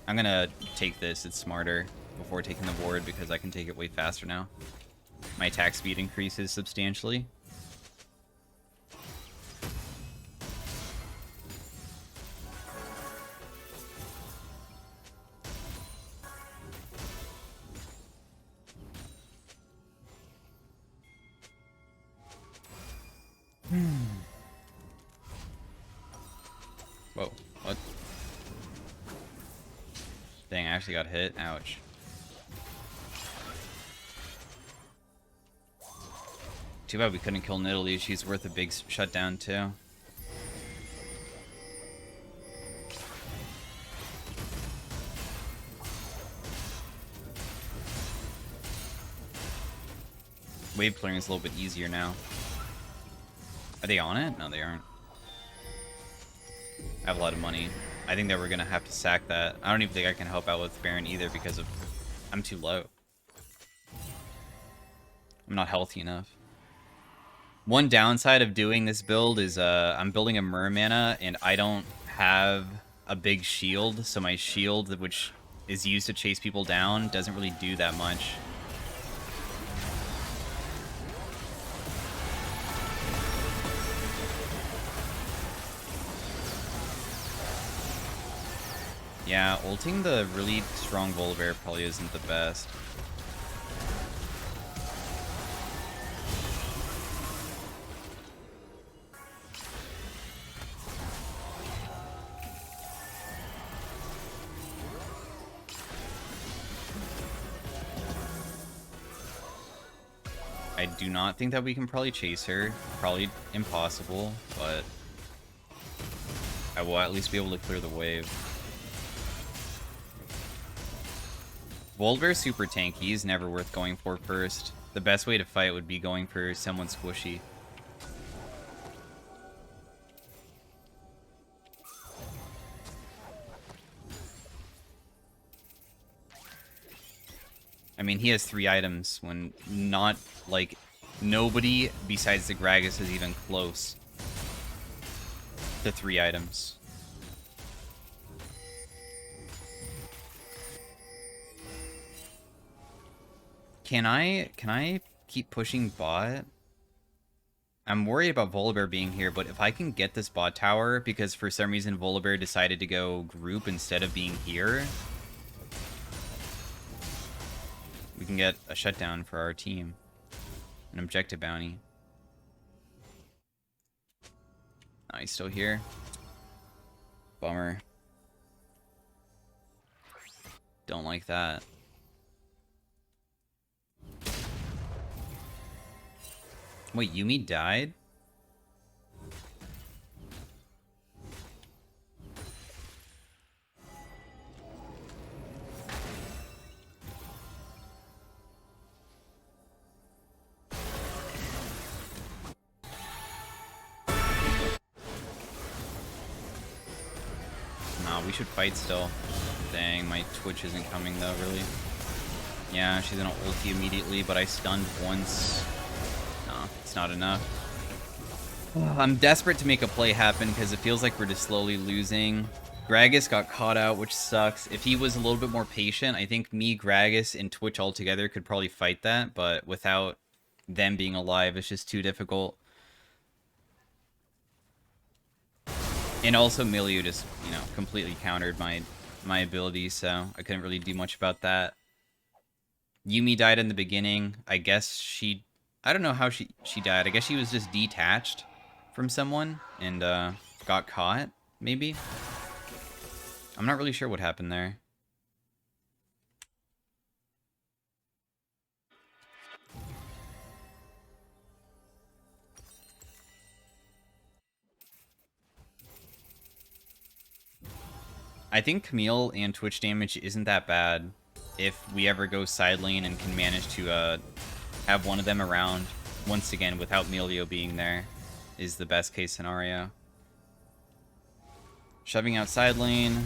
[SPEAKER 1] I'm gonna take this, it's smarter, before taking the ward, because I can take it way faster now. My attack speed increases substantially. Whoa, what? Dang, I actually got hit. Ouch. Too bad we couldn't kill Nidalee. She's worth a big shutdown, too. Wave clearing is a little bit easier now. Are they on it? No, they aren't. I have a lot of money. I think that we're going to have to sack that. I don't even think I can help out with Baron either because of... I'm too low. I'm not healthy enough. One downside of doing this build is I'm building a Mermana and I don't have a big shield. So my shield, which is used to chase people down, doesn't really do that much. Yeah, ulting the really strong Volibear probably isn't the best. I do not think that we can probably chase her. Probably impossible, but I will at least be able to clear the wave. Volibear's super tanky. He's never worth going for first. The best way to fight would be going for someone squishy. I mean, he has 3 items when not, like, nobody besides the Gragas is even close to 3 items. Can I keep pushing bot? I'm worried about Volibear being here, but if I can get this bot tower, because for some reason Volibear decided to go group instead of being here, we can get a shutdown for our team. An objective bounty. Oh, he's still here. Bummer. Don't like that. Wait, Yuumi died? Nah, we should fight still. Dang, my Twitch isn't coming though, really. Yeah, she's gonna ulti immediately, but I stunned once. No, it's not enough. I'm desperate to make a play happen because it feels like we're just slowly losing. Gragas got caught out, which sucks. If he was a little bit more patient, I think me, Gragas, and Twitch all together could probably fight that, but without them being alive, it's just too difficult. And also, Milio just, completely countered my ability, so I couldn't really do much about that. Yumi died in the beginning. I guess I don't know how she died. I guess she was just detached from someone and got caught, maybe? I'm not really sure what happened there. I think Camille and Twitch damage isn't that bad if we ever go side lane and can manage to have one of them around once again without Milio being there is the best case scenario. Shoving out side lane.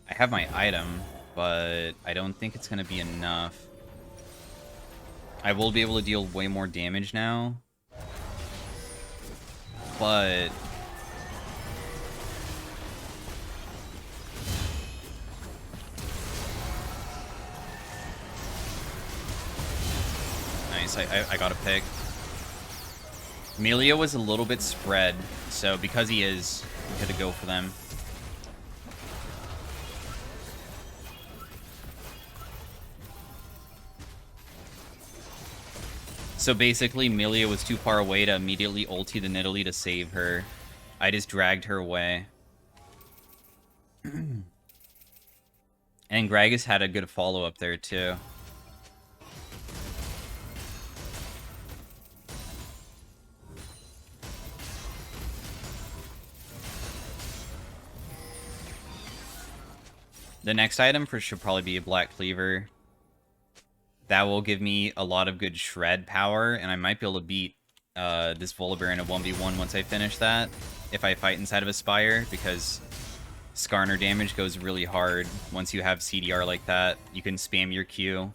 [SPEAKER 1] I have my item, but I don't think it's going to be enough. I will be able to deal way more damage now. But nice, I got a pick. Milio was a little bit spread, so because he is, we could go for them. So basically, Milio was too far away to immediately ulti the Nidalee to save her. I just dragged her away. And Gragas had a good follow-up there, too. The next item should probably be a Black Cleaver. That will give me a lot of good shred power, and I might be able to beat this Volibear in a 1v1 once I finish that, if I fight inside of a Spire, because Skarner damage goes really hard once you have CDR like that. You can spam your Q.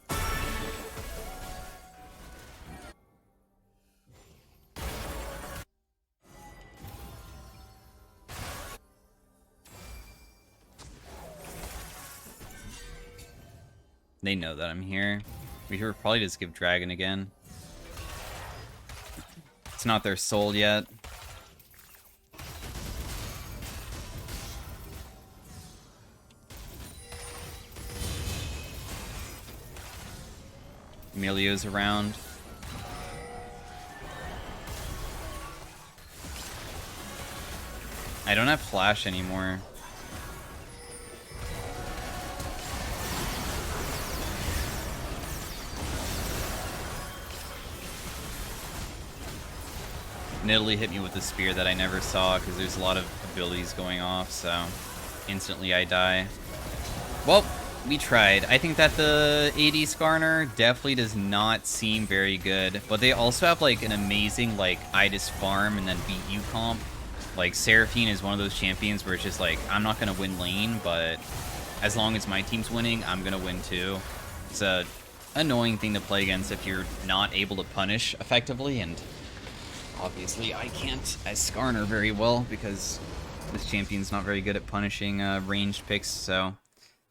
[SPEAKER 1] They know that I'm here. We should probably just give Dragon again. It's not their soul yet. Emilio's around. I don't have flash anymore. Nidalee hit me with a spear that I never saw because there's a lot of abilities going off, so instantly I die. Well, we tried. I think that the AD Skarner definitely does not seem very good, but they also have like an amazing like I just farm and then beat you comp. Like Seraphine is one of those champions where it's just like I'm not gonna win lane, but as long as my team's winning, I'm gonna win too. It's a annoying thing to play against if you're not able to punish effectively, and obviously I can't as Skarner very well because this champion's not very good at punishing ranged picks, so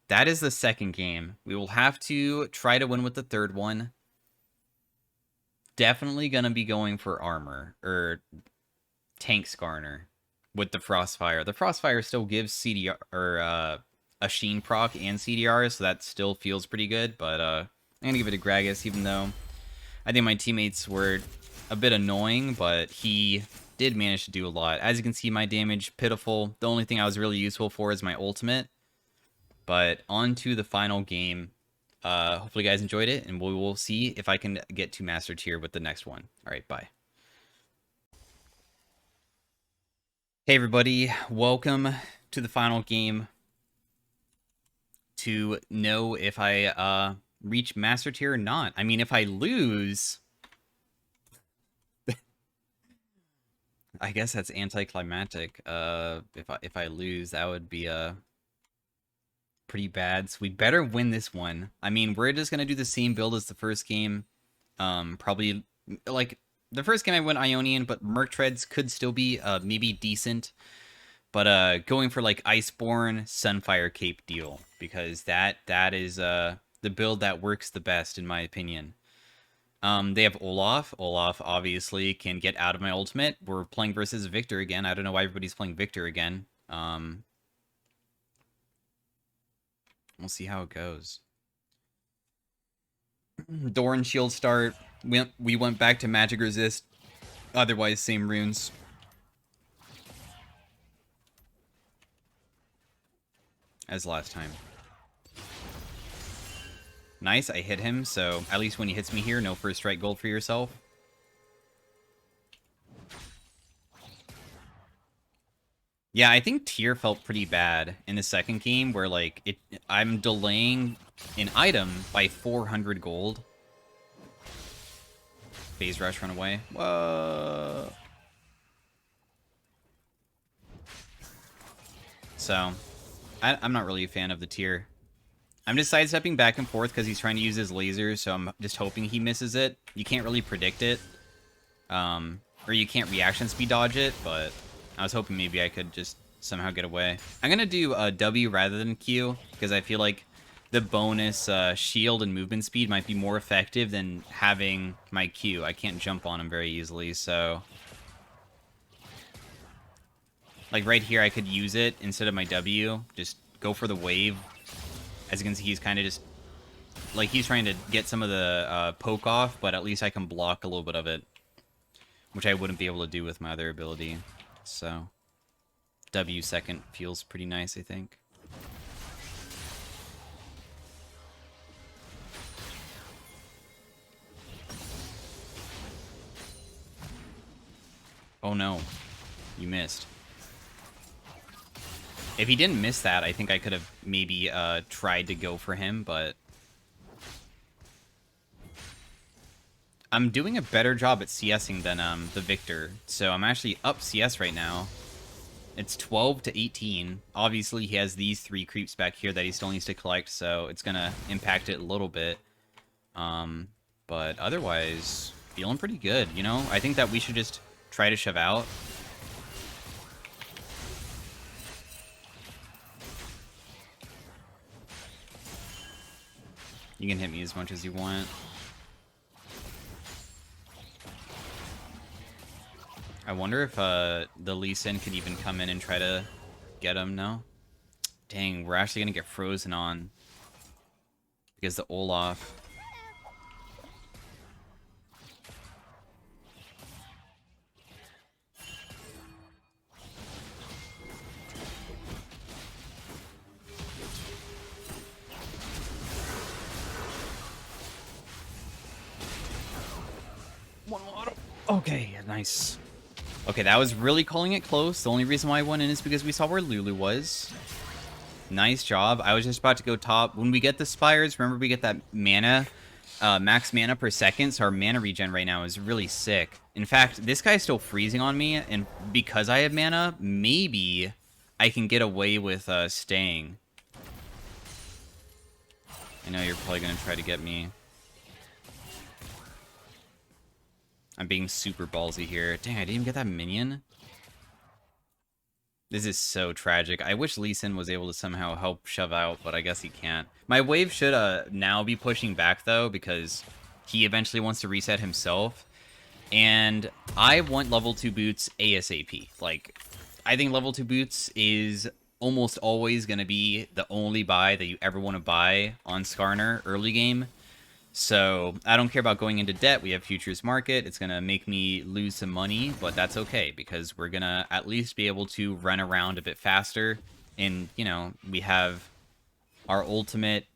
[SPEAKER 1] that is the second game. We will have to try to win with the third one. Definitely gonna be going for armor, or tank Skarner with the Frostfire. The Frostfire still gives CDR, or a Sheen proc and CDR, so that still feels pretty good, but I'm gonna give it to Gragas, even though I think my teammates were a bit annoying, but he did manage to do a lot. As you can see, my damage, pitiful. The only thing I was really useful for is my ultimate. But on to the final game. Hopefully you guys enjoyed it, and we will see if I can get to Master Tier with the next one. All right, bye. Hey everybody, welcome to the final game. To know if I reach Master Tier or not. I mean, if I lose...
[SPEAKER 2] I guess that's anticlimactic. If I lose, that would be pretty bad. So we better win this one. I mean, we're just gonna do the same build as the first game. Probably like the first game I went Ionian, but Merc Treads could still be maybe decent. But going for like Iceborne Sunfire Cape deal because that is the build that works the best in my opinion. They have Olaf. Olaf obviously can get out of my ultimate. We're playing versus Victor again. I don't know why everybody's playing Victor again. We'll see how it goes. Doran Shield start. We went back to Magic Resist. Otherwise, same runes. As last time. Nice, I hit him, so at least when he hits me here, no first strike gold for yourself. Yeah, I think tier felt pretty bad in the second game where like I'm delaying an item by 400 gold. Phase rush, run away. Whoa. So, I'm not really a fan of the tier. I'm just sidestepping back and forth because he's trying to use his lasers, so I'm just hoping he misses it. You can't really predict it. Or you can't reaction speed dodge it, but I was hoping maybe I could just somehow get away. I'm going to do W rather than Q, because I feel like the bonus shield and movement speed might be more effective than having my Q. I can't jump on him very easily, so... Like right here, I could use it instead of my W. Just go for the wave. As you can see, he's kind of just... Like, he's trying to get some of the poke off, but at least I can block a little bit of it. Which I wouldn't be able to do with my other ability. So, W second feels pretty nice, I think. Oh no, you missed. If he didn't miss that, I think I could have maybe tried to go for him, but... I'm doing a better job at CSing than the Victor, so I'm actually up CS right now. It's 12 to 18. Obviously, he has these 3 creeps back here that he still needs to collect, so it's going to impact it a little bit. But otherwise, feeling pretty good, you know? I think that we should just try to shove out. You can hit me as much as you want. I wonder if the Lee Sin could even come in and try to get him, no? Dang, we're actually going to get frozen on. Because the Olaf... One auto. Okay, nice. Okay, that was really calling it close. The only reason why I went in is because we saw where Lulu was. Nice job. I was just about to go top. When we get the Spires, remember we get that mana, max mana per second, so our mana regen right now is really sick. In fact, this guy's still freezing on me, and because I have mana, maybe I can get away with staying. I know you're probably going to try to get me. I'm being super ballsy here. Dang, I didn't even get that minion. This is so tragic. I wish Lee Sin was able to somehow help shove out, but I guess he can't. My wave should now be pushing back, though, because he eventually wants to reset himself. And I want level 2 boots ASAP. Like, I think level 2 boots is almost always going to be the only buy that you ever want to buy on Skarner early game. So I don't care about going into debt. We have futures market. It's going to make me lose some money, but that's okay because we're going to at least be able to run around a bit faster. And, you know, we have our ultimate.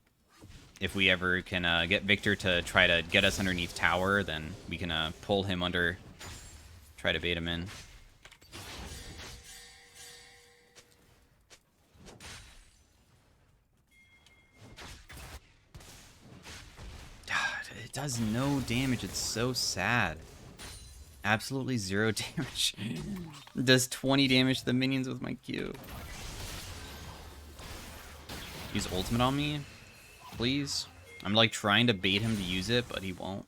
[SPEAKER 2] If we ever can get Victor to try to get us underneath tower, then we can pull him under, try to bait him in. God, it does no damage. It's so sad. Absolutely 0 damage. Does 20 damage to the minions with my Q. Use ultimate on me, please. I'm like trying to bait him to use it, but he won't.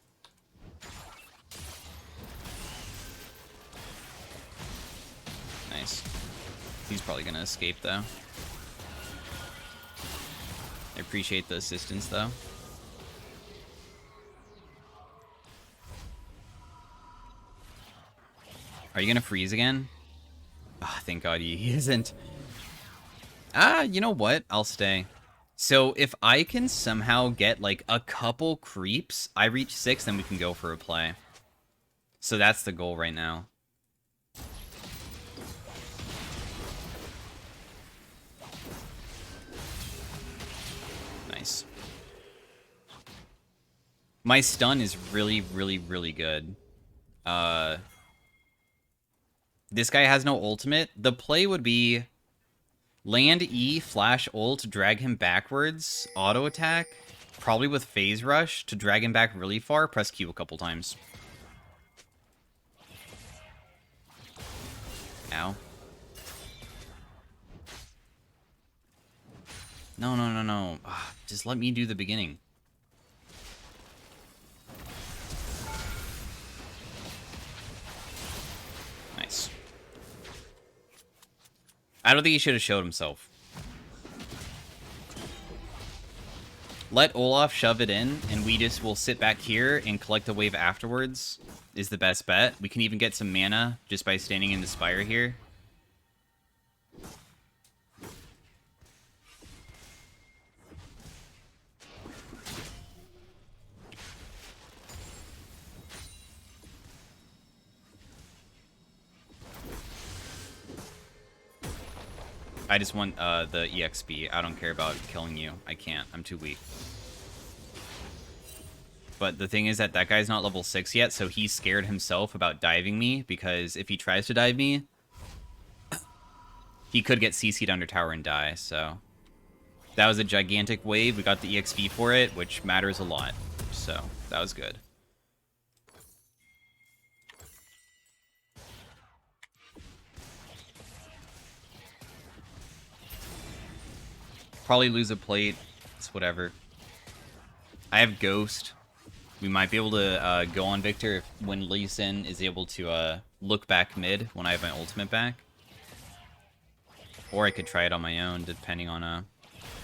[SPEAKER 2] Nice. He's probably gonna escape though. I appreciate the assistance though. Are you gonna freeze again? Ah, oh, thank God he isn't. Ah, you know what? I'll stay. So if I can somehow get like a couple creeps, I reach 6, then we can go for a play. So that's the goal right now. Nice. My stun is really, really, really good. This guy has no ultimate. The play would be land E, flash ult, drag him backwards, auto attack, probably with phase rush to drag him back really far, press Q a couple times. Ow. No, no, no, no. Just let me do the beginning. Nice. I don't think he should have showed himself. Let Olaf shove it in, and we just will sit back here and collect a wave afterwards is the best bet. We can even get some mana just by standing in the spire here. I just want the EXP. I don't care about killing you. I can't. I'm too weak. But the thing is that that guy's not level 6 yet, so he's scared himself about diving me, because if he tries to dive me, he could get CC'd under tower and die, so... That was a gigantic wave. We got the EXP for it, which matters a lot. So, that was good. Probably lose a plate. It's whatever. I have Ghost. We might be able to go on Victor when Lee Sin is able to look back mid when I have my ultimate back. Or I could try it on my own, depending on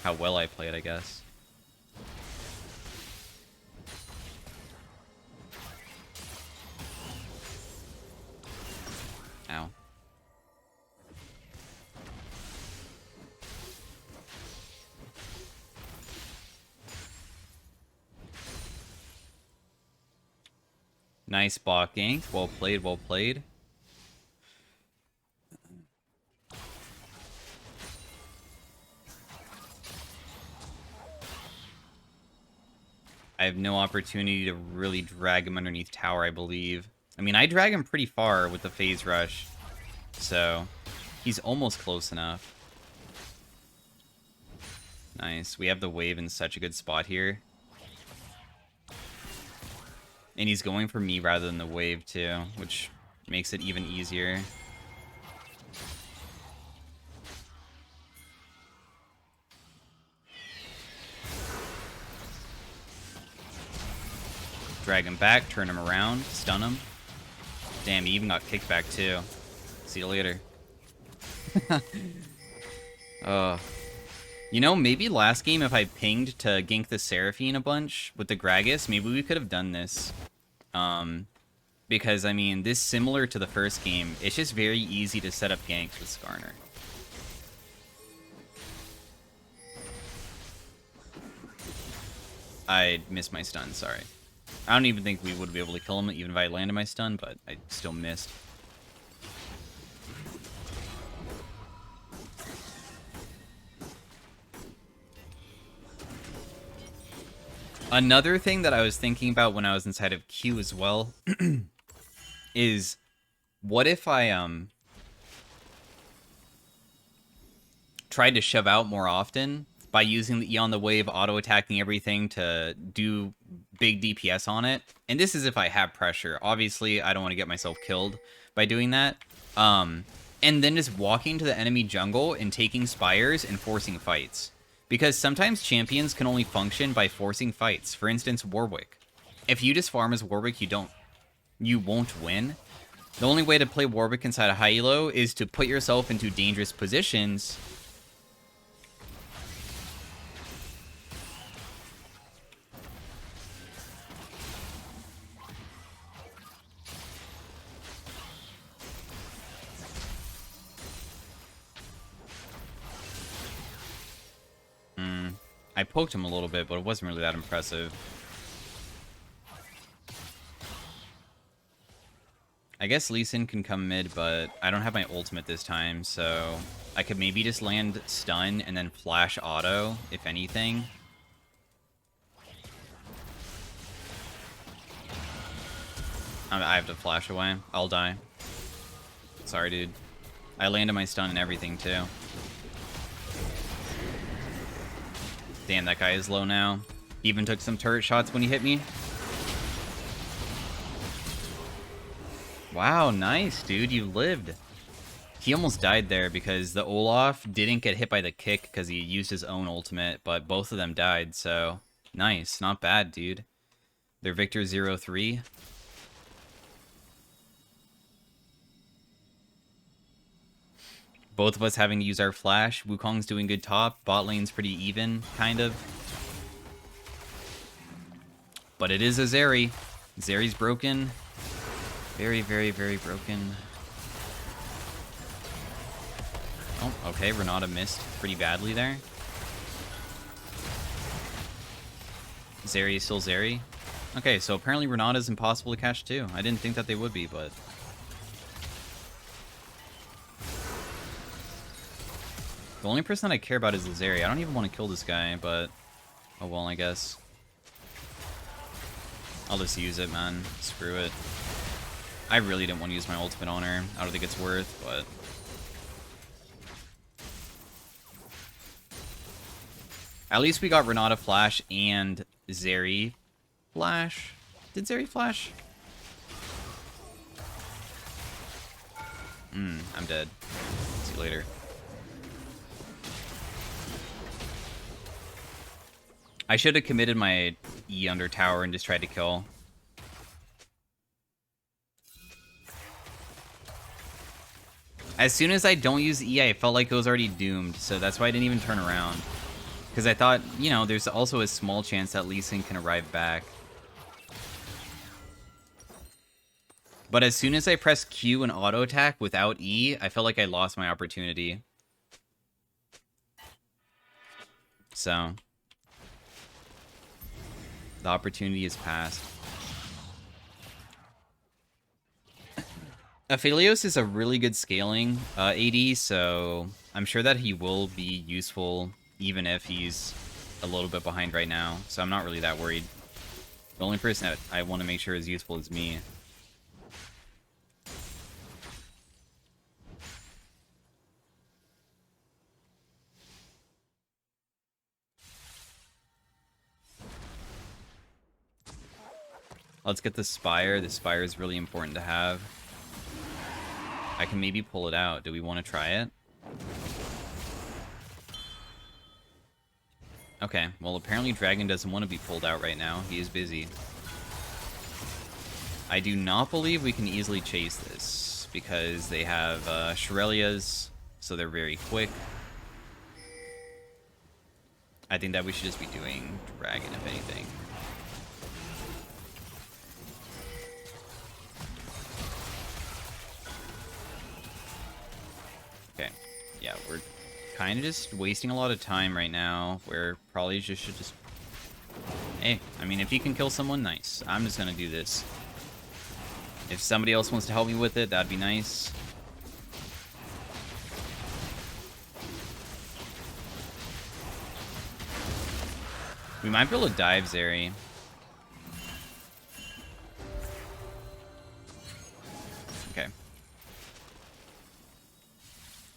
[SPEAKER 2] how well I play it, I guess. Ow. Nice bot gank. Well played, well played. I have no opportunity to really drag him underneath tower, I believe. I mean, I drag him pretty far with the phase rush. So, he's almost close enough. Nice. We have the wave in such a good spot here. And he's going for me rather than the wave, too, which makes it even easier. Drag him back, turn him around, stun him. Damn, he even got kicked back, too. See you later. You know, maybe last game if I pinged to gank the Seraphine a bunch with the Gragas, maybe we could have done this. Because, I mean, this similar to the first game, it's just very easy to set up ganks with Skarner. I missed my stun, sorry. I don't even think we would be able to kill him even if I landed my stun, but I still missed. Another thing that I was thinking about when I was inside of Q as well is what if I tried to shove out more often by using the E on the wave, auto attacking everything to do big DPS on it. And this is if I have pressure. Obviously, I don't want to get myself killed by doing that. And then just walking to the enemy jungle and taking spires and forcing fights. Because sometimes champions can only function by forcing fights. For instance, Warwick. If you just farm as Warwick, you won't win. The only way to play Warwick inside a high elo is to put yourself into dangerous positions. I poked him a little bit, but it wasn't really that impressive. I guess Lee Sin can come mid, but I don't have my ultimate this time, so I could maybe just land stun and then flash auto, if anything. I have to flash away. I'll die. Sorry, dude. I landed my stun and everything, too. Damn, that guy is low now. He even took some turret shots when he hit me. Wow, nice, dude. You lived. He almost died there because the Olaf didn't get hit by the kick because he used his own ultimate, but both of them died, so nice. Not bad, dude. They're Victor 0-3. Both of us having to use our flash. Wukong's doing good top. Bot lane's pretty even, kind of. But it is a Zeri. Zeri's broken. Very, very, very broken. Oh, okay. Renata missed pretty badly there. Zeri is still Zeri. Okay, so apparently Renata's impossible to catch too. I didn't think that they would be, but... The only person that I care about is Zeri. I don't even want to kill this guy, but... Oh well, I guess. I'll just use it, man. Screw it. I really didn't want to use my ultimate on her. I don't think it's worth, but... At least we got Renata flash and Zeri flash. Did Zeri flash? I'm dead. See you later. I should have committed my E under tower and just tried to kill. As soon as I don't use E, I felt like it was already doomed, so that's why I didn't even turn around. Because I thought, you know, there's also a small chance that Lee Sin can arrive back. But as soon as I pressed Q and auto attack without E, I felt like I lost my opportunity. So... the opportunity is passed. Aphelios is a really good scaling AD, so I'm sure that he will be useful even if he's a little bit behind right now. So I'm not really that worried. The only person that I want to make sure is useful is me. Let's get the Spire. The Spire is really important to have. I can maybe pull it out. Do we want to try it? Okay, well apparently Dragon doesn't want to be pulled out right now. He is busy. I do not believe we can easily chase this, because they have Shurelias, so they're very quick. I think that we should just be doing Dragon, if anything. Okay, yeah, we're kind of just wasting a lot of time right now, where probably just should just... Hey, I mean, if you can kill someone, nice. I'm just gonna do this. If somebody else wants to help me with it, that'd be nice. We might be able to dive Zeri. Okay.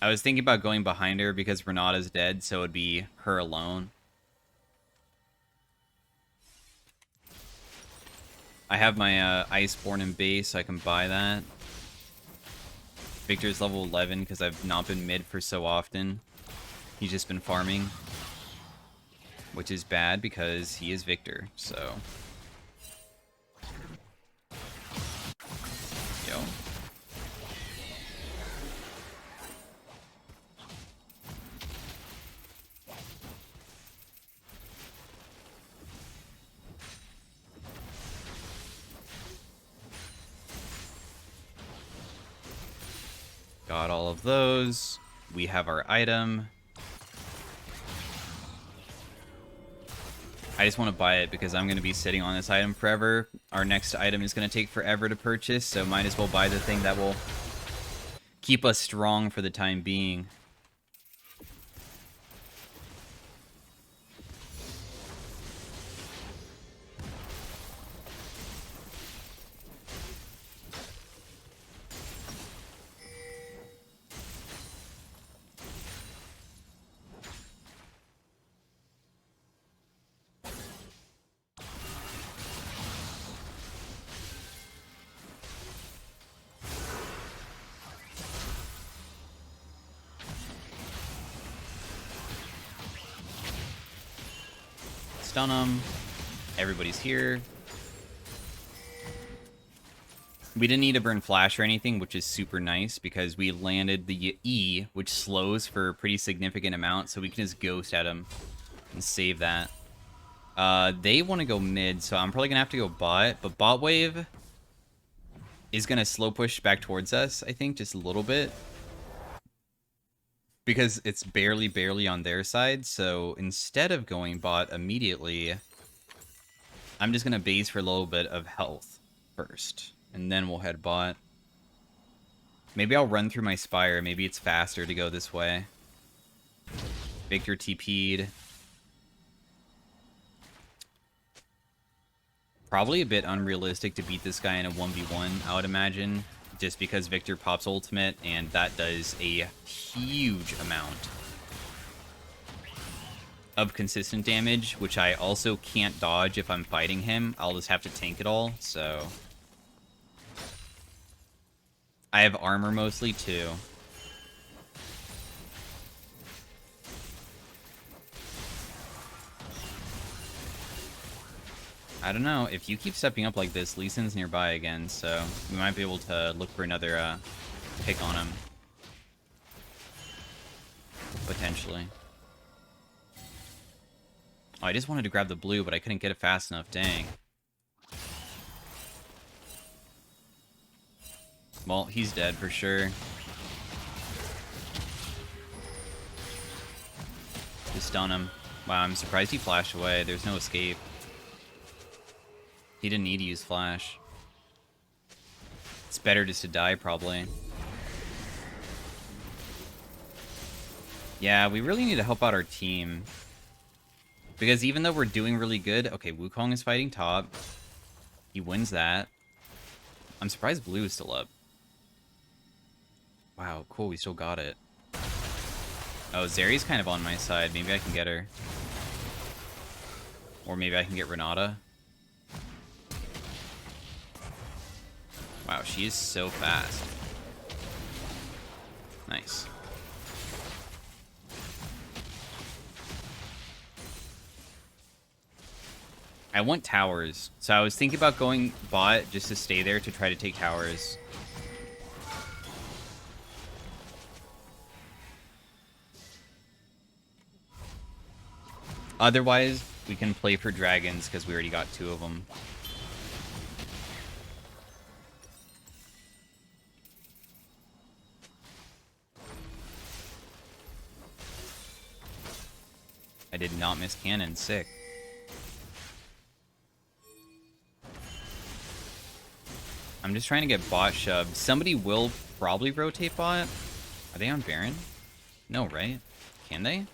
[SPEAKER 2] I was thinking about going behind her because Renata's dead, so it'd be her alone. I have my Iceborne in base, so I can buy that. Victor's level 11 because I've not been mid for so often. He's just been farming, which is bad because he is Victor, so... Yo. Got all of those. We have our item. I just want to buy it because I'm going to be sitting on this item forever. Our next item is going to take forever to purchase, so might as well buy the thing that will keep us strong for the time being. Stun them. Everybody's here. We didn't need to burn flash or anything, which is super nice because we landed the E, which slows for a pretty significant amount, so we can just ghost at him and save that. They want to go mid, so I'm probably going to have to go bot, but bot wave is going to slow push back towards us, I think, just a little bit. Because it's barely on their side, so instead of going bot immediately, I'm just going to base for a little bit of health first, and then we'll head bot. Maybe I'll run through my Spire, maybe it's faster to go this way. Victor TP'd. Probably a bit unrealistic to beat this guy in a 1v1, I would imagine. Just because Victor pops ultimate, and that does a huge amount of consistent damage, which I also can't dodge if I'm fighting him. I'll just have to tank it all, so... I have armor mostly, too. I don't know, if you keep stepping up like this, Lee Sin's nearby again, so we might be able to look for another pick on him. Potentially. Oh, I just wanted to grab the blue, but I couldn't get it fast enough, dang. Well, he's dead for sure. Just stun him. Wow, I'm surprised he flashed away, there's no escape. He didn't need to use flash. It's better just to die, probably. Yeah, we really need to help out our team. Because even though we're doing really good... Okay, Wukong is fighting top. He wins that. I'm surprised blue is still up. Wow, cool, we still got it. Oh, Zeri's kind of on my side. Maybe I can get her. Or maybe I can get Renata. Wow, she is so fast. Nice. I want towers. So I was thinking about going bot just to stay there to try to take towers. Otherwise, we can play for dragons because we already got 2 of them. I did not miss cannon. Sick. I'm just trying to get bot shoved. Somebody will probably rotate bot. Are they on Baron? No, right? Can they?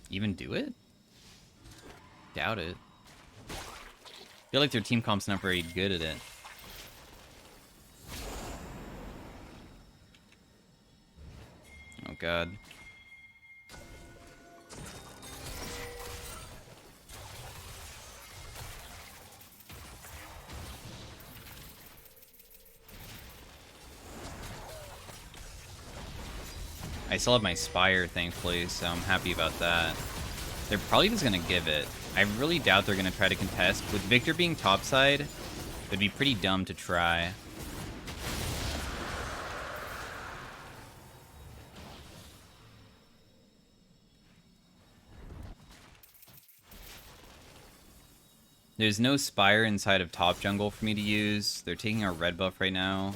[SPEAKER 2] Even do it? Doubt it. I feel like their team comp's not very good at it. Oh god. I still have my Spire, thankfully, so I'm happy about that. They're probably just going to give it. I really doubt they're going to try to contest. With Victor being topside, it'd be pretty dumb to try. There's no Spire inside of top jungle for me to use. They're taking our red buff right now.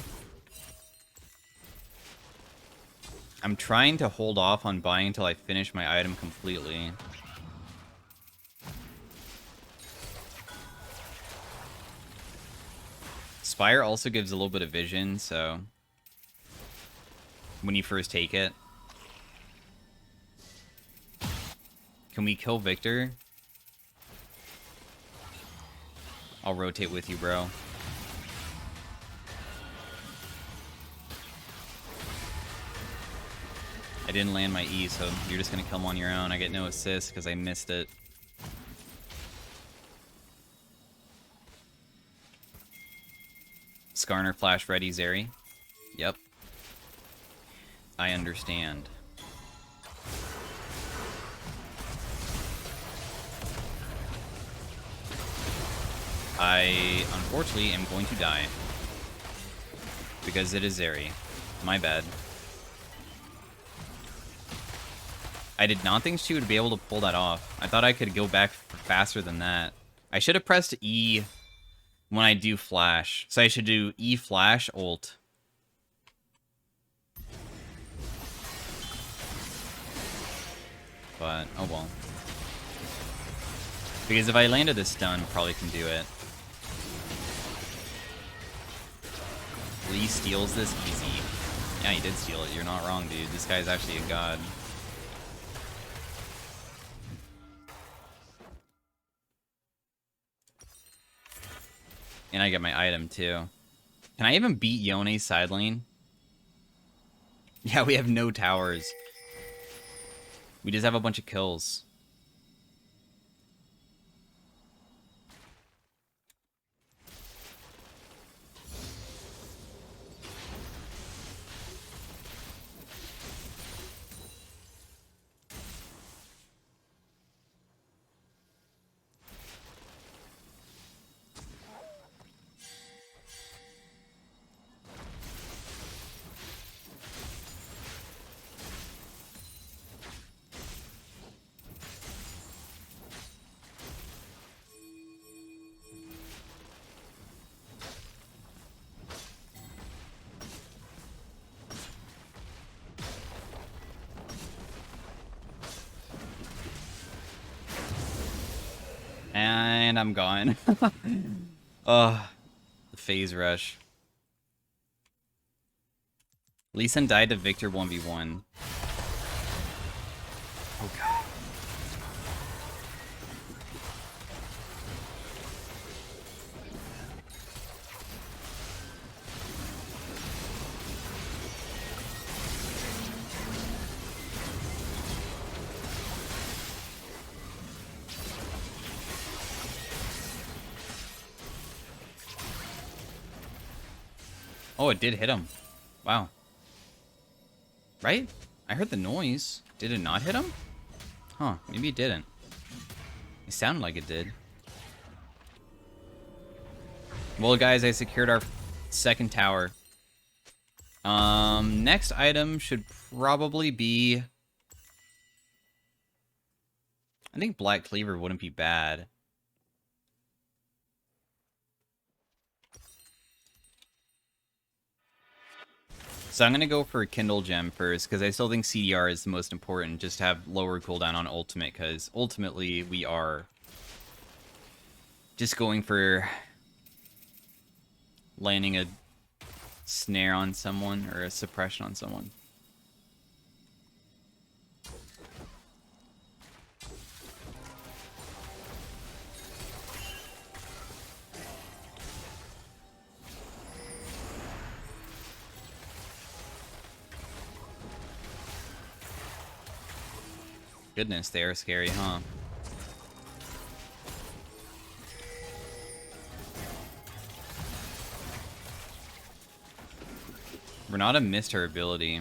[SPEAKER 2] I'm trying to hold off on buying until I finish my item completely. Spire also gives a little bit of vision, so when you first take it. Can we kill Victor? I'll rotate with you, bro. I didn't land my E, so you're just gonna kill him on your own. I get no assist because I missed it. Skarner flash ready, Zeri. Yep. I understand. I, unfortunately, am going to die. Because it is Zeri. My bad. I did not think she would be able to pull that off. I thought I could go back faster than that. I should have pressed E when I do flash. So I should do E flash ult. But, oh well. Because if I landed a stun, probably can do it. Lee steals this easy. Yeah, he did steal it. You're not wrong, dude. This guy's actually a god. And I get my item, too. Can I even beat Yone's side lane? Yeah, we have no towers. We just have a bunch of kills. And I'm gone. Ugh. The phase rush. Lee Sin died to Victor 1v1. Oh god. Oh, it did hit him. Wow. Right? I heard the noise. Did it not hit him? Huh, maybe it didn't. It sounded like it did. Well, guys, I secured our second tower. Next item should probably be... I think Black Cleaver wouldn't be bad. So I'm going to go for Kindle Gem first, because I still think CDR is the most important, just to have lower cooldown on ultimate, because ultimately we are just going for landing a snare on someone, or a suppression on someone. Goodness, they are scary, huh? Renata missed her ability.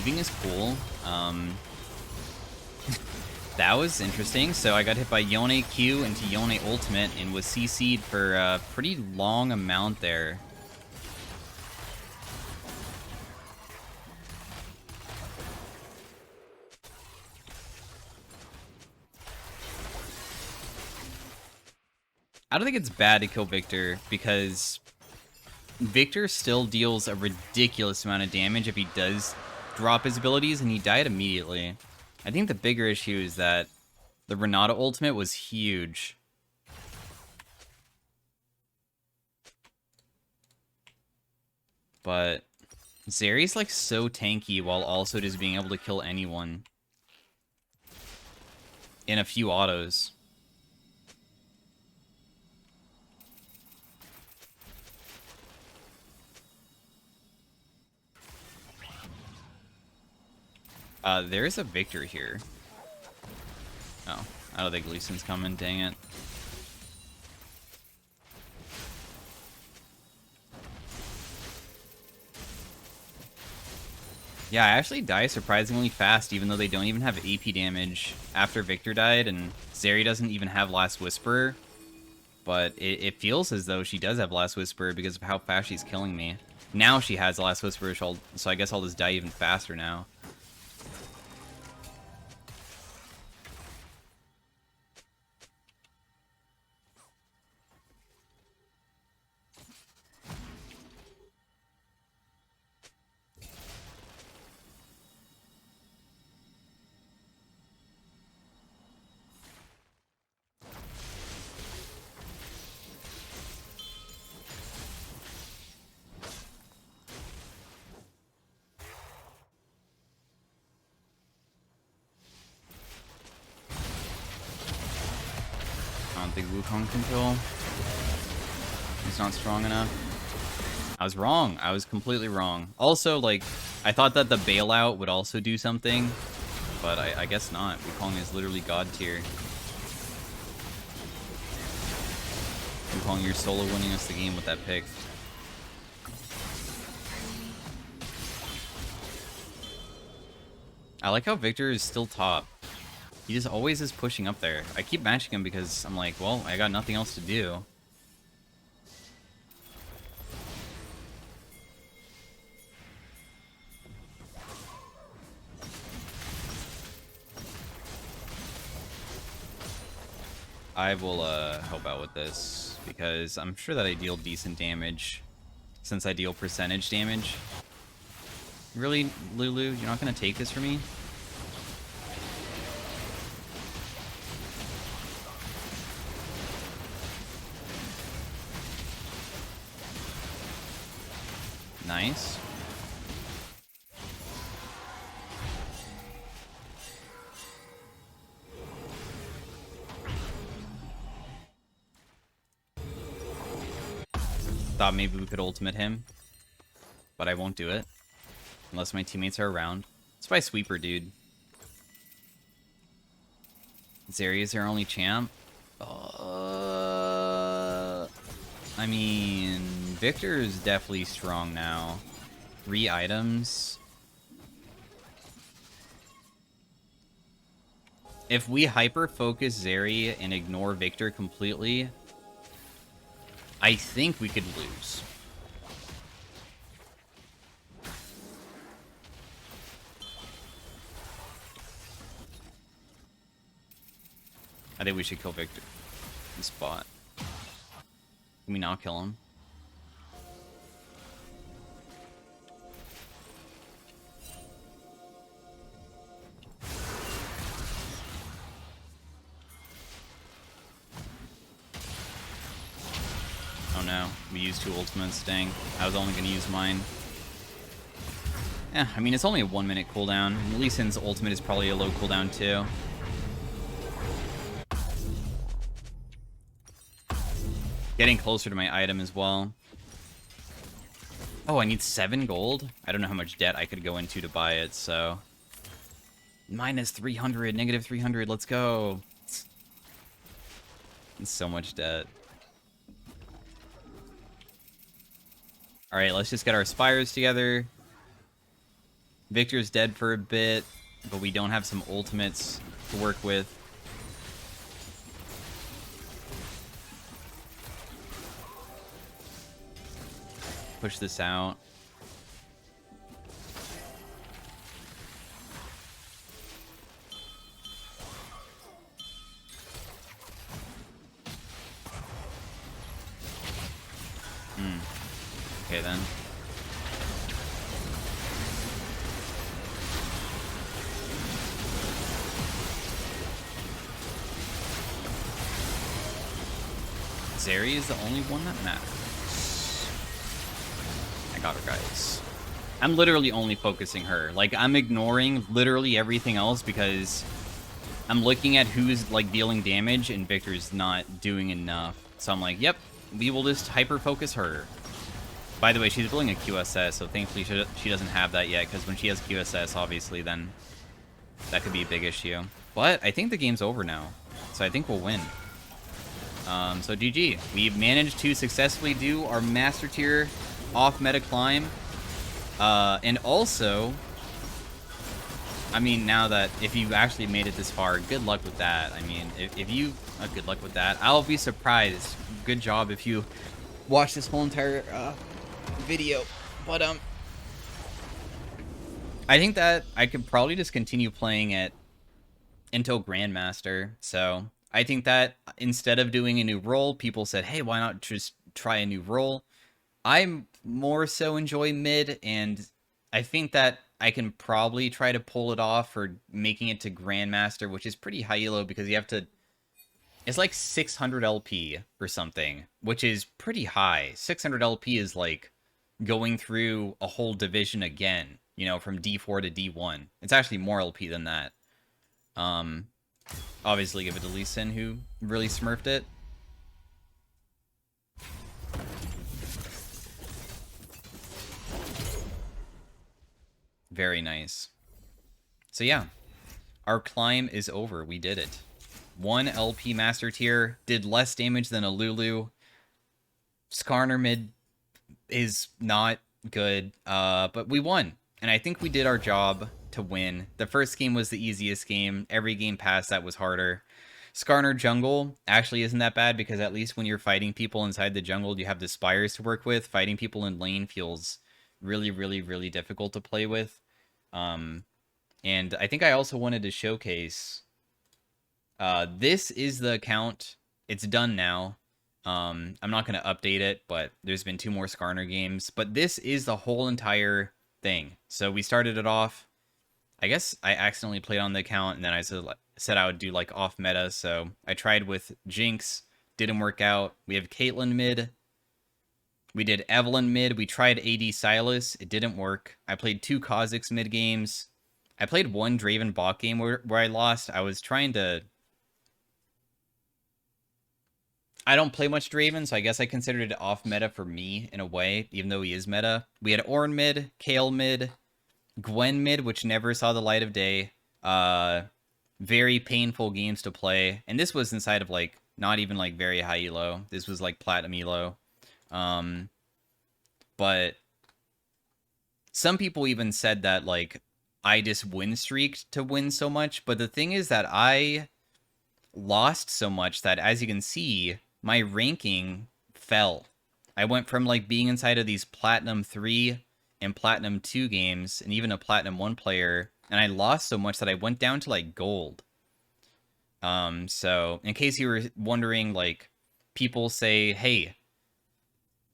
[SPEAKER 2] moving is cool. That was interesting. So I got hit by Yone Q into Yone Ultimate and was CC'd for a pretty long amount there. I don't think it's bad to kill Victor, because Victor still deals a ridiculous amount of damage if he does drop his abilities, and he died immediately. I think the bigger issue is that the Renata ultimate was huge. But Zeri's like so tanky while also just being able to kill anyone in a few autos. There's a Victor here. Oh, I don't think Lee Sin's coming, dang it. Yeah, I actually die surprisingly fast, even though they don't even have AP damage after Victor died, and Zeri doesn't even have Last Whisperer. But it feels as though she does have Last Whisperer because of how fast she's killing me. Now she has Last Whisperer, so I guess I'll just die even faster now. I don't think Wukong can kill. He's not strong enough. I was wrong. I was completely wrong. Also, like, I thought that the bailout would also do something, but I guess not. Wukong is literally god tier. Wukong, you're solo winning us the game with that pick. I like how Victor is still top. He just always is pushing up there. I keep matching him because I'm like, well, I got nothing else to do. I will help out with this, because I'm sure that I deal decent damage, since I deal percentage damage. Really, Lulu? You're not going to take this from me? Nice. Thought maybe we could ultimate him, but I won't do it unless my teammates are around. It's by Sweeper, dude. Zeri is their only champ. I mean, Victor is definitely strong now. 3 items. If we hyper-focus Zeri and ignore Victor completely, I think we could lose. I think we should kill Victor in spot. Can we not kill him? Oh no, we used 2 ultimates, dang. I was only going to use mine. Yeah, I mean, it's only a 1-minute cooldown. Lee Sin's ultimate is probably a low cooldown too. Getting closer to my item as well. Oh, I need 7 gold? I don't know how much debt I could go into to buy it, so... Minus 300, negative 300, let's go! It's so much debt. Alright, let's just get our spires together. Victor's dead for a bit, but we don't have some ultimates to work with. Push this out. Okay, then. Zeri is the only one that matters. I got her, guys. I'm literally only focusing her. Like, I'm ignoring literally everything else because I'm looking at who's, like, dealing damage and Victor's not doing enough. So I'm like, yep, we will just hyper-focus her. By the way, she's building a QSS, so thankfully she doesn't have that yet, because when she has QSS, obviously, then that could be a big issue. But I think the game's over now, so I think we'll win. So GG. We've managed to successfully do our Master Tier off-meta climb. And also, I mean, now that if you actually made it this far, good luck with that. I mean, if you... good luck with that. I'll be surprised. Good job if you watch this whole entire video. But, I think that I could probably just continue playing it until Grandmaster. So, I think that instead of doing a new role, people said, hey, why not just try a new role? I more so enjoy mid, and I think that I can probably try to pull it off for making it to Grandmaster, which is pretty high elo because you have to... It's like 600 LP or something, which is pretty high. 600 LP is like going through a whole division again, you know, from D4 to D1. It's actually more LP than that. Obviously give it to Lee Sin, who really smurfed it. Very nice. So yeah, our climb is over. We did it. 1 LP Master Tier, did less damage than a Lulu. Skarner Mid is not good, but we won. And I think we did our job to win. The first game was the easiest game. Every game past that was harder. Skarner Jungle actually isn't that bad because at least when you're fighting people inside the jungle, you have the spires to work with. Fighting people in lane feels really, really, really difficult to play with. And I think I also wanted to showcase... this is the account. It's done now. I'm not going to update it, but there's been 2 more Skarner games. But this is the whole entire thing. So we started it off. I guess I accidentally played on the account, and then I said I would do, like, off-meta. So I tried with Jinx. Didn't work out. We have Caitlyn mid. We did Evelyn mid. We tried AD Silas. It didn't work. I played 2 Kha'Zix mid games. I played 1 Draven bot game where I lost. I was trying to... I don't play much Draven, so I guess I considered it off meta for me in a way, even though he is meta. We had Ornn mid, Kayle mid, Gwen mid, which never saw the light of day. Very painful games to play. And this was inside of, like, not even, like, very high elo. This was, like, platinum elo. But some people even said that, like, I just win streaked to win so much. But the thing is that I lost so much that, as you can see, my ranking fell. I went from, like, being inside of these Platinum 3 and Platinum 2 games, and even a Platinum 1 player, and I lost so much that I went down to, like, Gold. So, in case you were wondering, like, people say, hey,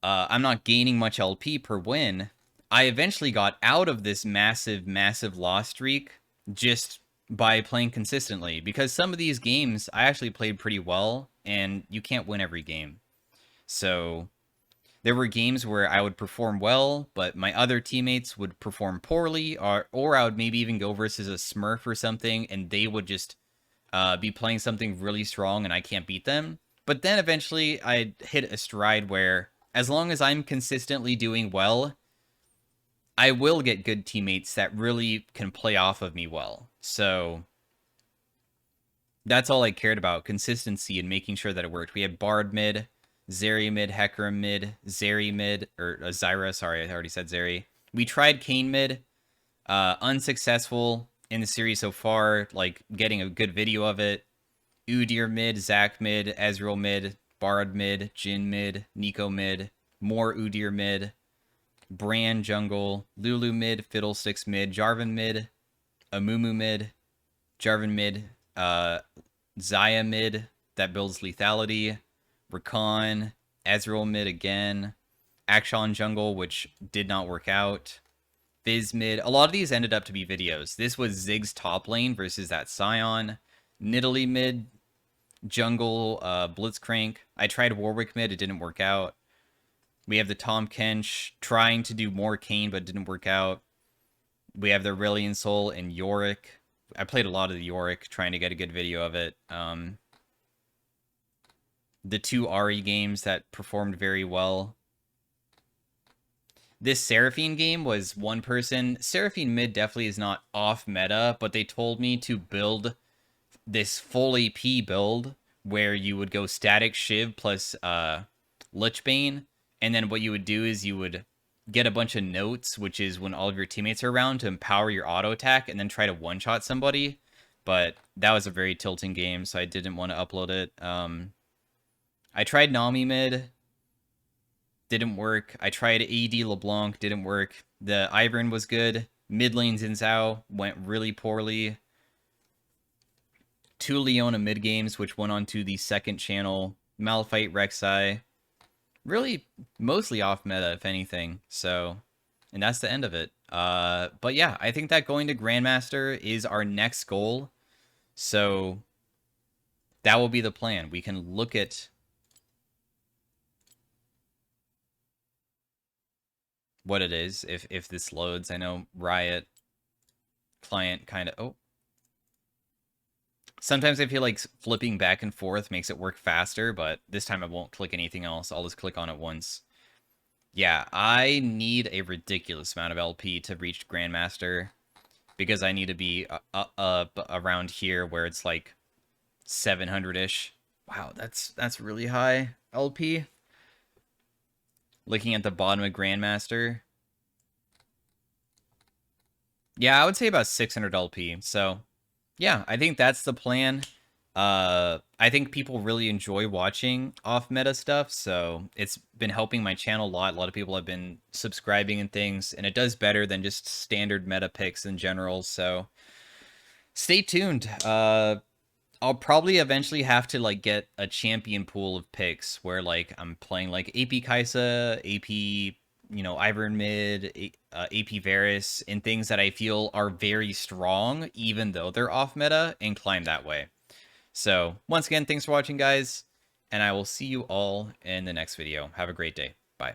[SPEAKER 2] I'm not gaining much LP per win, I eventually got out of this massive, massive loss streak just by playing consistently, because some of these games I actually played pretty well, and you can't win every game. So there were games where I would perform well, but my other teammates would perform poorly, or I would maybe even go versus a Smurf or something, and they would just be playing something really strong, and I can't beat them. But then eventually I'd hit a stride where, as long as I'm consistently doing well, I will get good teammates that really can play off of me well. So that's all I cared about, consistency and making sure that it worked. We had Bard mid, Zeri mid, Hecarim mid, Zeri mid, or Zyra, sorry, I already said Zeri. We tried Kayn mid. Unsuccessful in the series so far, like getting a good video of it. Udyr mid, Zac mid, Ezreal mid, Bard mid, Jhin mid, Nico mid, more Udyr mid, Bran jungle, Lulu mid, Fiddlesticks mid, Jarvan mid, Amumu mid, Jarvan mid, Zaya mid, that builds lethality, Rakan, Ezreal mid again, Akshan jungle, which did not work out, Fizz mid. A lot of these ended up to be videos. This was Ziggs top lane versus that Scion, Nidalee mid, jungle, Blitzcrank. I tried Warwick mid, it didn't work out. We have the Tom Kench trying to do more Kane, but didn't work out. We have the Aurelion Soul and Yorick. I played a lot of the Yorick, trying to get a good video of it. The two Ari games that performed very well. This Seraphine game was one person. Seraphine mid definitely is not off meta, but they told me to build this full AP build where you would go static Shiv plus Lichbane, and then what you would do is you would get a bunch of notes, which is when all of your teammates are around, to empower your auto attack and then try to one-shot somebody. But that was a very tilting game, so I didn't want to upload it. I tried Nami mid. Didn't work. I tried AD LeBlanc. Didn't work. The Ivern was good. Mid lane Xin Zhao went really poorly. Two Leona mid games, which went on to the second channel. Malphite, Rek'Sai. Really, mostly off meta, if anything. So, and that's the end of it. But yeah, I think that going to Grandmaster is our next goal. So, that will be the plan. We can look at what it is if this loads. I know Riot client kind of... Oh. Sometimes I feel like flipping back and forth makes it work faster, but this time I won't click anything else. I'll just click on it once. Yeah, I need a ridiculous amount of LP to reach Grandmaster because I need to be up around here where it's like 700-ish. Wow, that's really high LP. Looking at the bottom of Grandmaster. Yeah, I would say about 600 LP. So, yeah, I think that's the plan. I think people really enjoy watching off-meta stuff, so it's been helping my channel a lot. A lot of people have been subscribing and things, and it does better than just standard meta picks in general, so stay tuned. I'll probably eventually have to like get a champion pool of picks where like I'm playing like AP Kaisa, AP, Ivern mid, AP Varus, and things that I feel are very strong, even though they're off meta, and climb that way. So once again, thanks for watching, guys, and I will see you all in the next video. Have a great day. Bye.